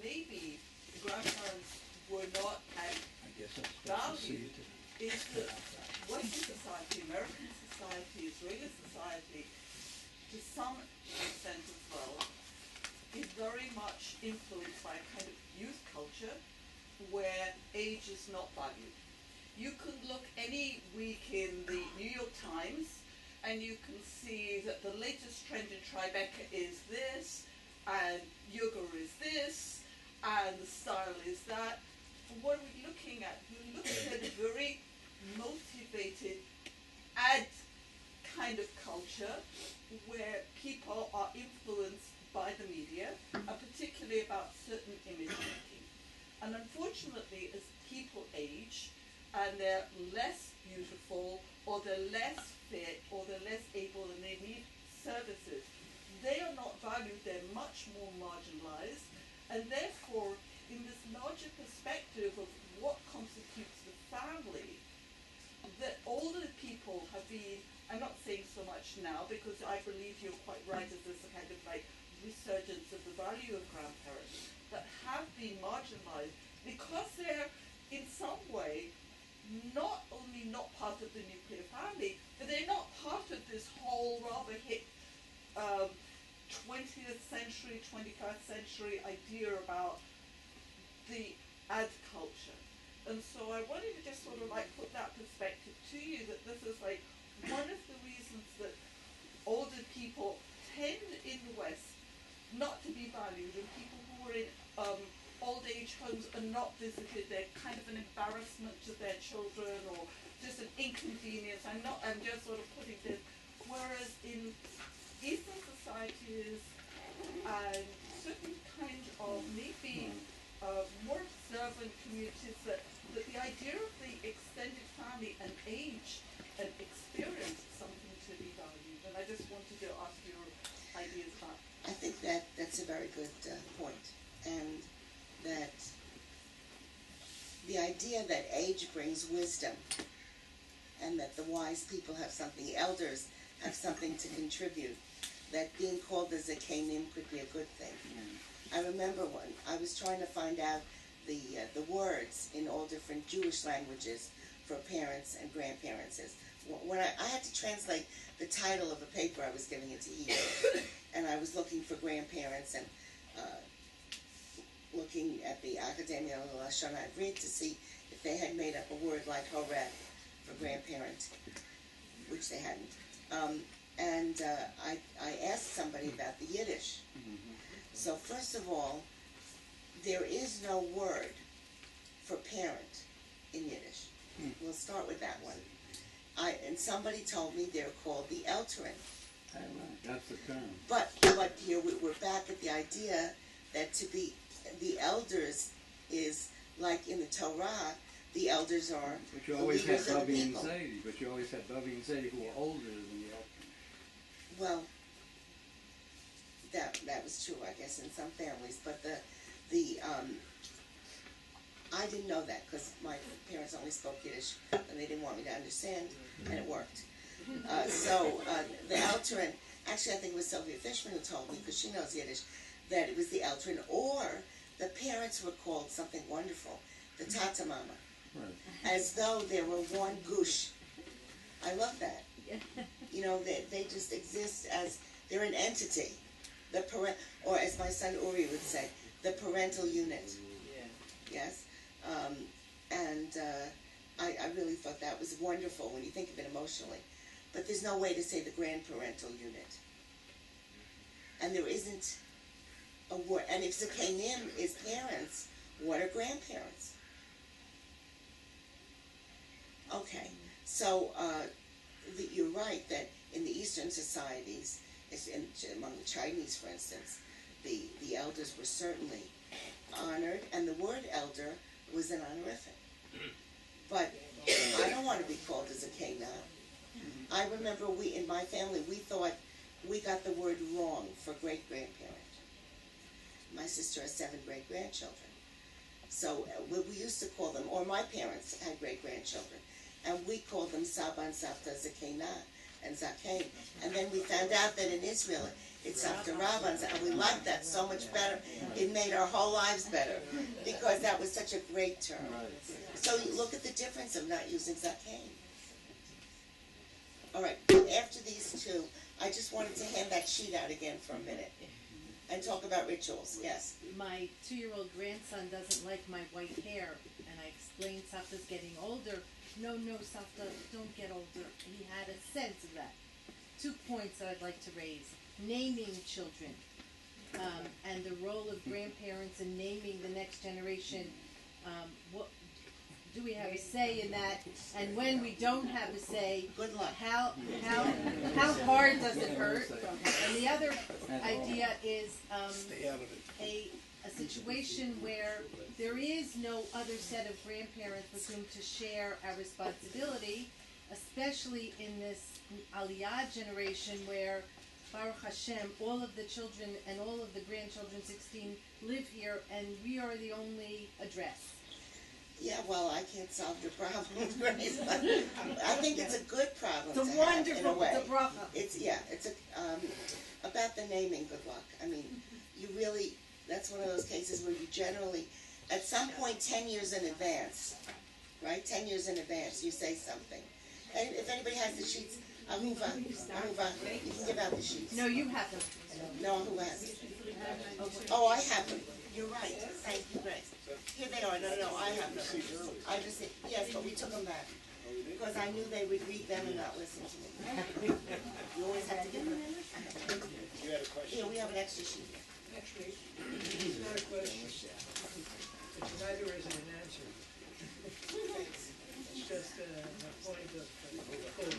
[SPEAKER 13] maybe grandparents were not as valued is that Western society, American society, Israeli society, to some extent as well, is very much influenced by a kind of youth culture where age is not valued. You can look any week in the New York Times and you can see that the latest trend in Tribeca is this, and yoga is this, and the style is that. And what are we looking at? We're looking at a very motivated ad kind of culture where people are influenced by the media, and particularly about certain image making. And unfortunately, as people age, and they're less beautiful, or they're less fit, or they're less able, and they need services, they are not valued, they're much more marginalized, and therefore, in this larger perspective of what constitutes the family, that older people have been, I'm not saying so much now, because I believe you're quite right, as this kind of like resurgence of the value of grandparents, that have been marginalized because they're in some way not only not part of the nuclear family, but they're not part of this whole rather hip 20th century, 21st century idea about the ad culture. And so I wanted to just sort of like put that perspective to you, that this is like one of the reasons that older people tend in the West not to be valued, and people who are in old age homes are not visited. They're kind of an embarrassment to their children, or just an inconvenience. I'm just sort of putting this. Whereas in Eastern societies and certain kind of maybe more observant communities, that the idea of the extended family and age and experience is something to be valued. And I just wanted to ask your ideas about.
[SPEAKER 2] I think that's a very good point. And that the idea that age brings wisdom, and that the wise people have something, the elders have something to contribute, that being called as a Kenim could be a good thing. I remember when I was trying to find out the words in all different Jewish languages for parents and grandparents. When I had to translate the title of a paper I was giving into Hebrew, and I was looking for grandparents and looking at the Academia Lashon Ivrit to see if they had made up a word like horeh for grandparent, which they hadn't. I asked somebody about the Yiddish. So first of all, there is no word for parent in Yiddish. We'll start with that one. And somebody told me they're called the Elterin.
[SPEAKER 3] That's the term.
[SPEAKER 2] But here we're back at the idea that to be the elders is like in the Torah, the elders are.
[SPEAKER 3] But you always had Babi and Zaidi. But you always had Babi and Zaidi who were older than the Elterin.
[SPEAKER 2] Well, that was true, I guess, in some families. But I didn't know that because my parents only spoke Yiddish and they didn't want me to understand, and it worked. The Elterin, actually I think it was Sylvia Fishman who told me, because she knows Yiddish, that it was the Elterin, or the parents were called something wonderful, the Tata Mama, as though there were one gush. I love that. You know, they just exist as, they're an entity. Or as my son Uri would say, the parental unit. Yes? I really thought that was wonderful when you think of it emotionally. But there's no way to say the grandparental unit. And there isn't a word. And if Zekanim is parents, what are grandparents? Okay. So you're right that in the Eastern societies, among the Chinese, for instance, the elders were certainly honored, and the word elder was an honorific. But I don't want to be called as a K now. I remember in my family, we thought we got the word wrong for great-grandparent. My sister has 7 great-grandchildren. So we used to call them, or my parents had great-grandchildren, and we called them Saba and Savta Zakena and Zakein. And then we found out that in Israel, it's after Rabbans, and we liked that so much better. It made our whole lives better, because that was such a great term. So you look at the difference of not using Zakein. All right, after these two, I just wanted to hand that sheet out again for a minute and talk about rituals. Yes?
[SPEAKER 7] My 2-year-old grandson doesn't like my white hair, and I explained Savta's getting older. No, Savta, don't get older. He had a sense of that. 2 points that I'd like to raise. Naming children, and the role of grandparents in naming the next generation. What do we have a say in that? And when we don't have a say,
[SPEAKER 2] good luck.
[SPEAKER 7] How hard does it hurt? And the other idea is a situation where there is no other set of grandparents with whom to share our responsibility, especially in this Aliyah generation where, Baruch Hashem, all of the children and all of the grandchildren, 16, live here, and we are the only address.
[SPEAKER 2] Yeah, well, I can't solve your problem, Grace, but I think it's a good problem
[SPEAKER 7] It's
[SPEAKER 2] to
[SPEAKER 7] a
[SPEAKER 2] have,
[SPEAKER 7] wonderful,
[SPEAKER 2] in a way.
[SPEAKER 7] it's a bracha.
[SPEAKER 2] It's about the naming, good luck. I mean, you really, that's one of those cases where you generally, at some point 10 years in advance, right, 10 years in advance, you say something. And if anybody has the sheets, Ahuva, you can give out the sheets.
[SPEAKER 7] No, you have them.
[SPEAKER 2] No, who has it? Oh, I have them. You're right. Thank you, Grace. Here they are. No, I have them. I just said, yes, but we took them back. Because I knew they would read them and not listen to me. You always have to give them.
[SPEAKER 1] You had a question?
[SPEAKER 2] Here, we have an extra sheet.
[SPEAKER 6] Actually, it's not a question. It's neither is an answer. It's just a point of code.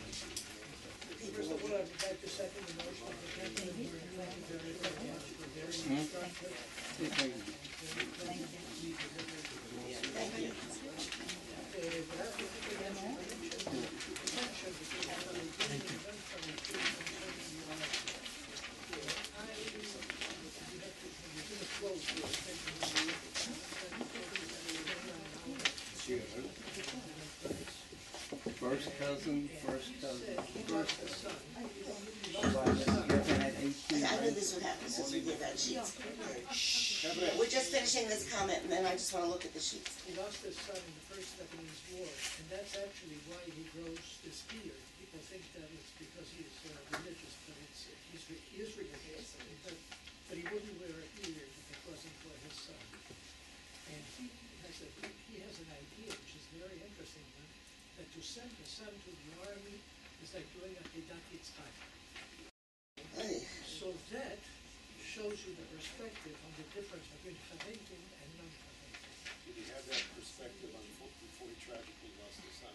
[SPEAKER 6] First of all, I would like to second the motion of the gentleman who thank you very much for very instructive.
[SPEAKER 2] Thank you.
[SPEAKER 3] First cousin. Geffen had 18.
[SPEAKER 2] I knew this would happen since we gave out sheets. We're just finishing this comment, and then I just want to look at the sheets.
[SPEAKER 6] He lost his son in the first Lebanese war, and that's actually why he grows this beard. People think that it's because he's religious, but he is religious. But he wouldn't wear a beard if it wasn't for his son. And he has an idea, which is very interesting, that to send a son to the army is like doing a Kedat Yitzchak. So that shows you the perspective on the difference between Chavetim and non-Chavetim.
[SPEAKER 1] Did he have that perspective before he tragically lost his son?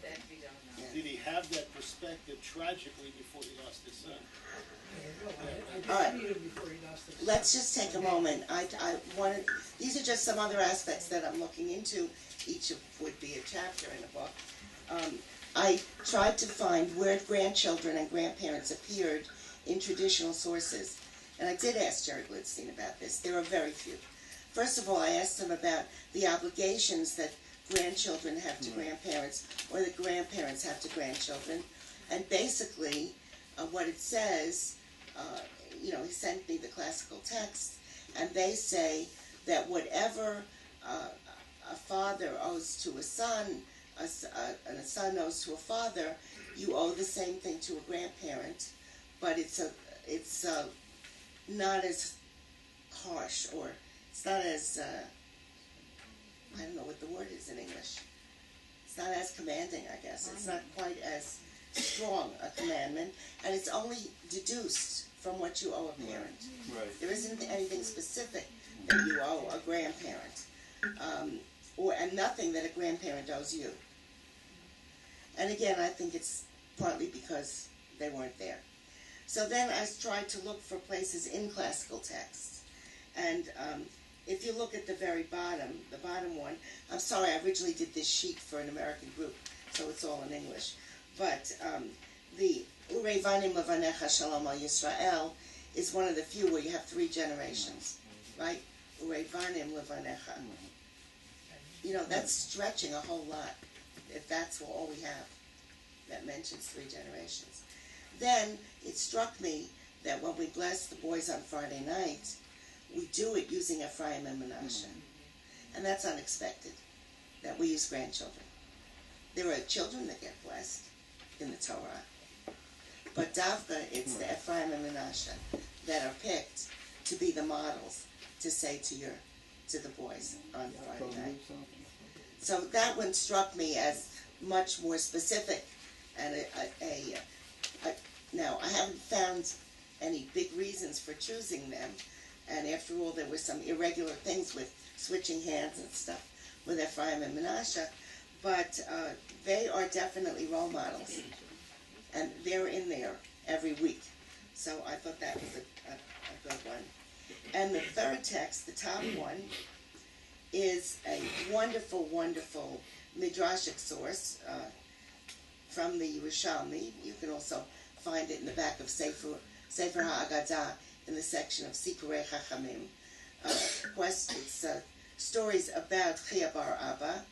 [SPEAKER 8] That we don't know.
[SPEAKER 1] Did he have that perspective tragically before he lost his son?
[SPEAKER 2] All right. Let's just take a moment. I wanted. These are just some other aspects that I'm looking into. Each of would be a chapter in a book. I tried to find where grandchildren and grandparents appeared in traditional sources, and I did ask Jared Glidstein about this. There are very few. First of all, I asked him about the obligations that grandchildren have to grandparents, or that grandparents have to grandchildren, and basically, what it says. He sent me the classical text, and they say that whatever a father owes to a son, and a son owes to a father, you owe the same thing to a grandparent, but it's not as harsh, or it's not as I don't know what the word is in English. It's not as commanding, I guess. It's not quite as strong a commandment, and it's only deduced from what you owe a parent.
[SPEAKER 3] Right.
[SPEAKER 2] There isn't anything specific that you owe a grandparent, and nothing that a grandparent owes you. And again, I think it's partly because they weren't there. So then I tried to look for places in classical texts, and if you look at the very bottom, the bottom one, I'm sorry, I originally did this sheet for an American group, so it's all in English. But the Urei Vanim Levanecha Shalom Al Yisrael is one of the few where you have 3 generations, right? Urevanim levanecha. You know, that's stretching a whole lot, if that's all we have. That mentions 3 generations. Then it struck me that when we bless the boys on Friday night, we do it using Ephraim and Manasseh. And that's unexpected, that we use grandchildren. There are children that get blessed in the Torah. But Davka, it's the Ephraim and Manasseh that are picked to be the models to say to the boys on Friday night. So that one struck me as much more specific. And now, I haven't found any big reasons for choosing them. And after all, there were some irregular things with switching hands and stuff with Ephraim and Manasseh. But they are definitely role models. And they're in there every week. So I thought that was a good one. And the third text, the top one, is a wonderful, wonderful midrashic source from the Yerushalmi. You can also find it in the back of Sefer HaAgadah in the section of Sikurei Chachamim. It's stories about Chia bar Abba.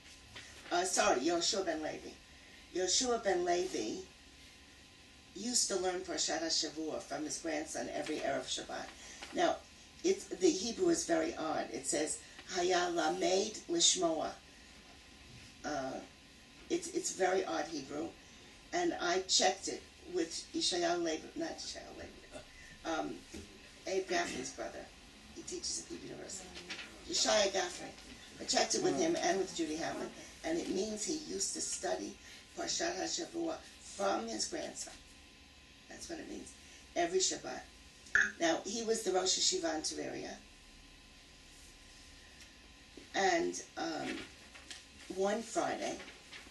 [SPEAKER 2] Yoshua ben Levi. Yoshua ben Levi used to learn Parshat HaShavua from his grandson every Erev Shabbat. Now, the Hebrew is very odd. It says, Haya lamed lishmoa. It's very odd Hebrew. And I checked it with Abe Gaffney's brother. He teaches at the university. Yeshaya Gaffney. I checked it with him and with Judy Hammond, and it means he used to study Parshat HaShavua from his grandson. That's what it means. Every Shabbat. Now, he was the Rosh Hashiva in Tiberia. And one Friday,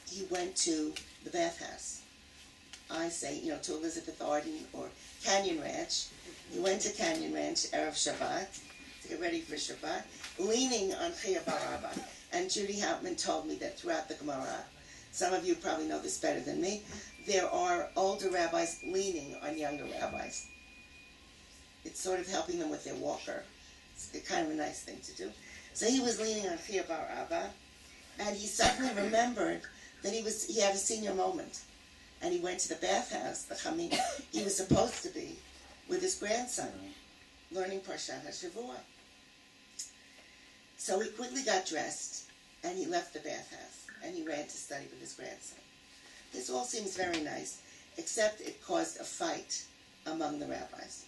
[SPEAKER 2] he went to the bathhouse. I say, to Elizabeth Arden or Canyon Ranch. He went to Canyon Ranch, Erev Shabbat, to get ready for Shabbat, leaning on Chia bar Abba. And Judy Hauptman told me that throughout the Gemara, some of you probably know this better than me, there are older rabbis leaning on younger rabbis. It's sort of helping them with their walker. It's kind of a nice thing to do. So he was leaning on Chia bar Abba, and he suddenly remembered that he had a senior moment. And he went to the bathhouse, the Chamim. He was supposed to be with his grandson, learning Parshat HaShavua. So he quickly got dressed, and he left the bathhouse, and he ran to study with his grandson. This all seems very nice, except it caused a fight among the rabbis.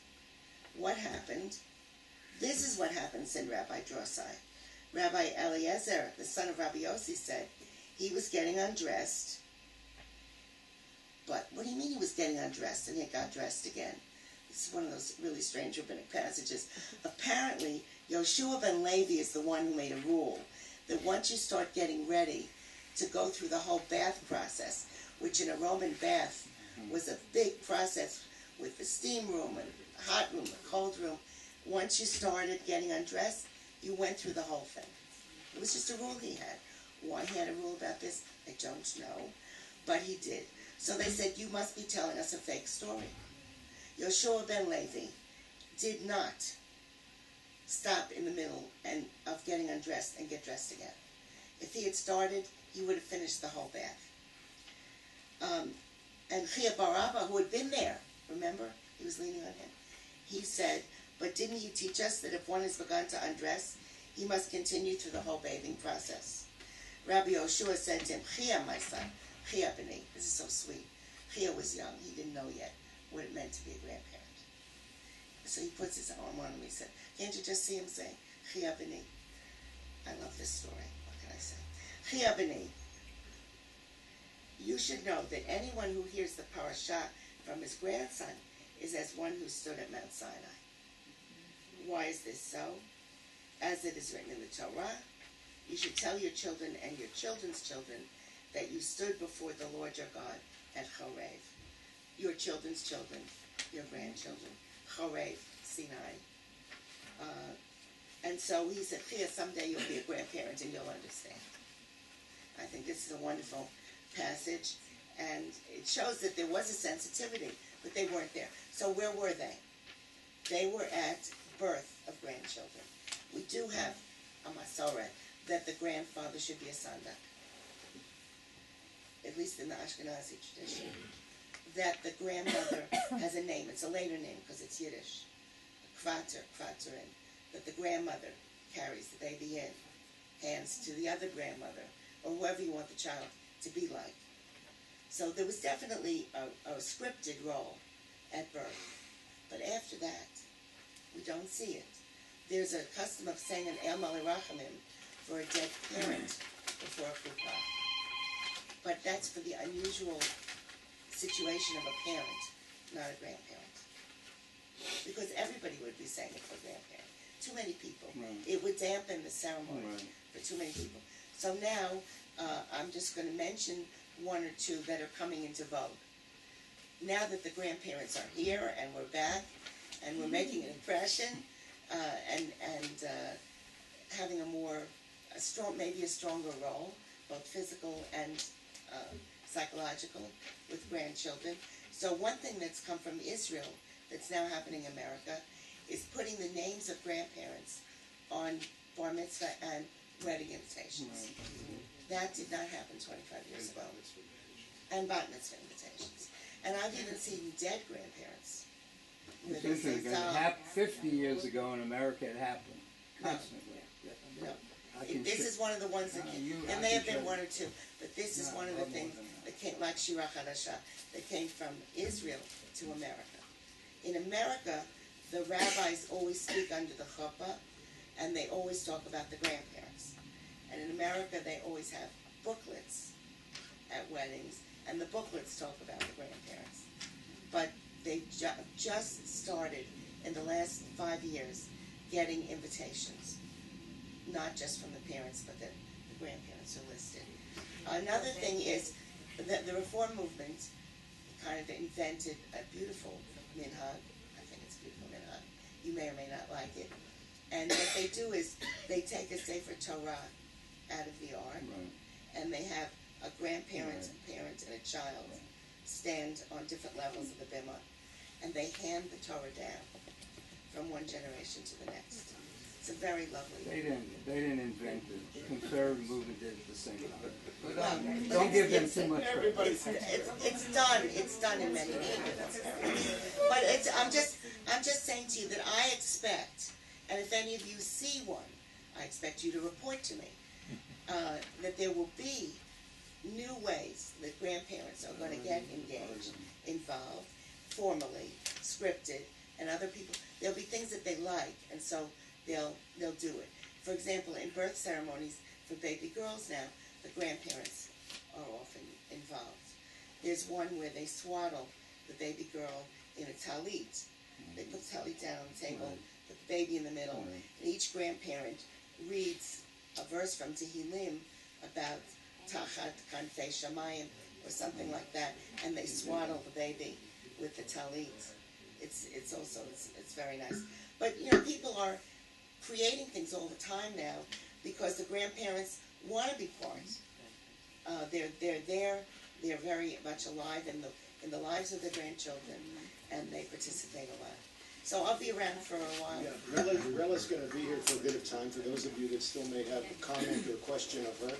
[SPEAKER 2] What happened? This is what happened, said Rabbi Drosai. Rabbi Eliezer, the son of Rabbi Yossi, said he was getting undressed. But what do you mean he was getting undressed and he got dressed again? This is one of those really strange rabbinic passages. Apparently, Yoshua ben Levi is the one who made a rule that once you start getting ready to go through the whole bath process, which in a Roman bath was a big process with the steam room and hot room, the cold room. Once you started getting undressed, you went through the whole thing. It was just a rule he had. Why he had a rule about this, I don't know, but he did. So they said, you must be telling us a fake story. Yoshua ben Levi did not stop in the middle of getting undressed and get dressed again. If he had started, he would have finished the whole bath. And Chia bar Abba, who had been there, remember? He was leaning on him. He said, but didn't he teach us that if one has begun to undress, he must continue through the whole bathing process? Rabbi Yoshua said to him, Chia, my son, Chia b'ni. This is so sweet. Chia was young. He didn't know yet what it meant to be a grandparent. So he puts his arm on him. He said, can't you just see him say, Chia b'ni? I love this story. What can I say? Chia b'ni. You should know that anyone who hears the parasha from his grandson is as one who stood at Mount Sinai. Why is this so? As it is written in the Torah, you should tell your children and your children's children that you stood before the Lord your God at Chorev. Your children's children, your grandchildren. Chorev, Sinai. And so he said, Chia, someday you'll be a grandparent and you'll understand. I think this is a wonderful passage, and it shows that there was a sensitivity, but they weren't there. So where were they? They were at birth of grandchildren. We do have a masorah that the grandfather should be a sandak, at least in the Ashkenazi tradition. That the grandmother has a name. It's a later name because it's Yiddish. Kvaterin. That the grandmother carries the baby in, hands to the other grandmother, or whoever you want the child to be like. So there was definitely a scripted role at birth. But after that, we don't see it. There's a custom of saying an El Malirachamim for a dead parent before a chuppah. But that's for the unusual situation of a parent, not a grandparent. Because everybody would be saying it for a grandparent. Too many people.
[SPEAKER 3] Right.
[SPEAKER 2] It would dampen the ceremony
[SPEAKER 3] Right.
[SPEAKER 2] for too many people. So now, I'm just going to mention one or two that are coming into vogue. Now that the grandparents are here and we're back and we're making an impression and having maybe a stronger role, both physical and psychological, with grandchildren. So one thing that's come from Israel that's now happening in America is putting the names of grandparents on bar mitzvah and wedding invitations. That did not happen 25 years ago. And bat mitzvah invitations. And I've even seen dead grandparents.
[SPEAKER 3] It's interesting because 50 years ago in America it happened constantly.
[SPEAKER 2] No.
[SPEAKER 3] I can
[SPEAKER 2] This is one of the ones that there may have been one or two, but this is one of the things that came, like Shira Chadasha, that came from Israel to America. In America, the rabbis always speak under the chuppah, and they always talk about the grandparents. And in America, they always have booklets at weddings, and the booklets talk about the grandparents. But they just started in the last 5 years getting invitations, not just from the parents, but the grandparents are listed. Another thing is that the Reform movement kind of invented a beautiful minhag. I think it's a beautiful minhag. You may or may not like it. And what they do is they take a Sefer Torah out of the ark, and they have a grandparent, a parent, and a child stand on different levels of the bimah, and they hand the Torah down from one generation to the next. It's a very lovely.
[SPEAKER 3] They didn't invent it. The conservative movement did it at the same time. But
[SPEAKER 2] Well,
[SPEAKER 3] don't give them too much credit.
[SPEAKER 2] It's done in many neighborhoods. But I'm just saying to you that I expect, and if any of you see one, I expect you to report to me that there will be new ways that grandparents are going to get engaged, involved, formally, scripted, and other people. There'll be things that they like, and so they'll do it. For example, in birth ceremonies for baby girls now, the grandparents are often involved. There's one where they swaddle the baby girl in a talit. They put the talit down on the table, put the baby in the middle, and each grandparent reads a verse from Tehillim about Tachat Kanfei Shamayim or something like that, and they swaddle the baby with the talit. It's very nice. But people are creating things all the time now because the grandparents want to be part. They're there. They're very much alive in the lives of their grandchildren, and they participate a lot. So I'll be around for a while.
[SPEAKER 1] Yeah, Rela's going to be here for a bit of time. For those of you that still may have a comment or question of her,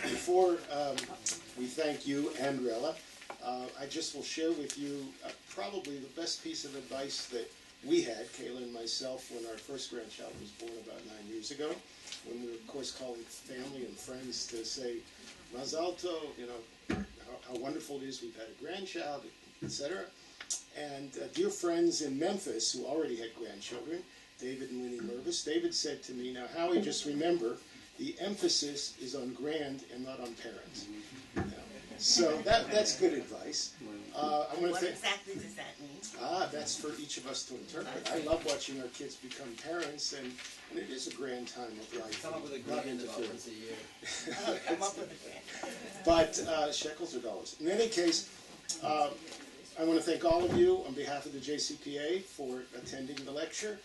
[SPEAKER 1] before we thank you and Rela, I just will share with you probably the best piece of advice that we had, Kayla and myself, when our first grandchild was born about 9 years ago, when we were, of course, calling family and friends to say, Mazal Tov, how wonderful it is we've had a grandchild, etc. And dear friends in Memphis who already had grandchildren, David and Winnie Mervis, David said to me, now Howie, just remember, the emphasis is on grand and not on parents. So that's good advice.
[SPEAKER 2] What exactly does that mean?
[SPEAKER 1] That's for each of us to interpret. I love watching our kids become parents, and it is a grand time of life.
[SPEAKER 4] Come up with a grand about once a year.
[SPEAKER 2] Come up with a grand.
[SPEAKER 1] But shekels or dollars. In any case, I want to thank all of you on behalf of the JCPA for attending the lecture.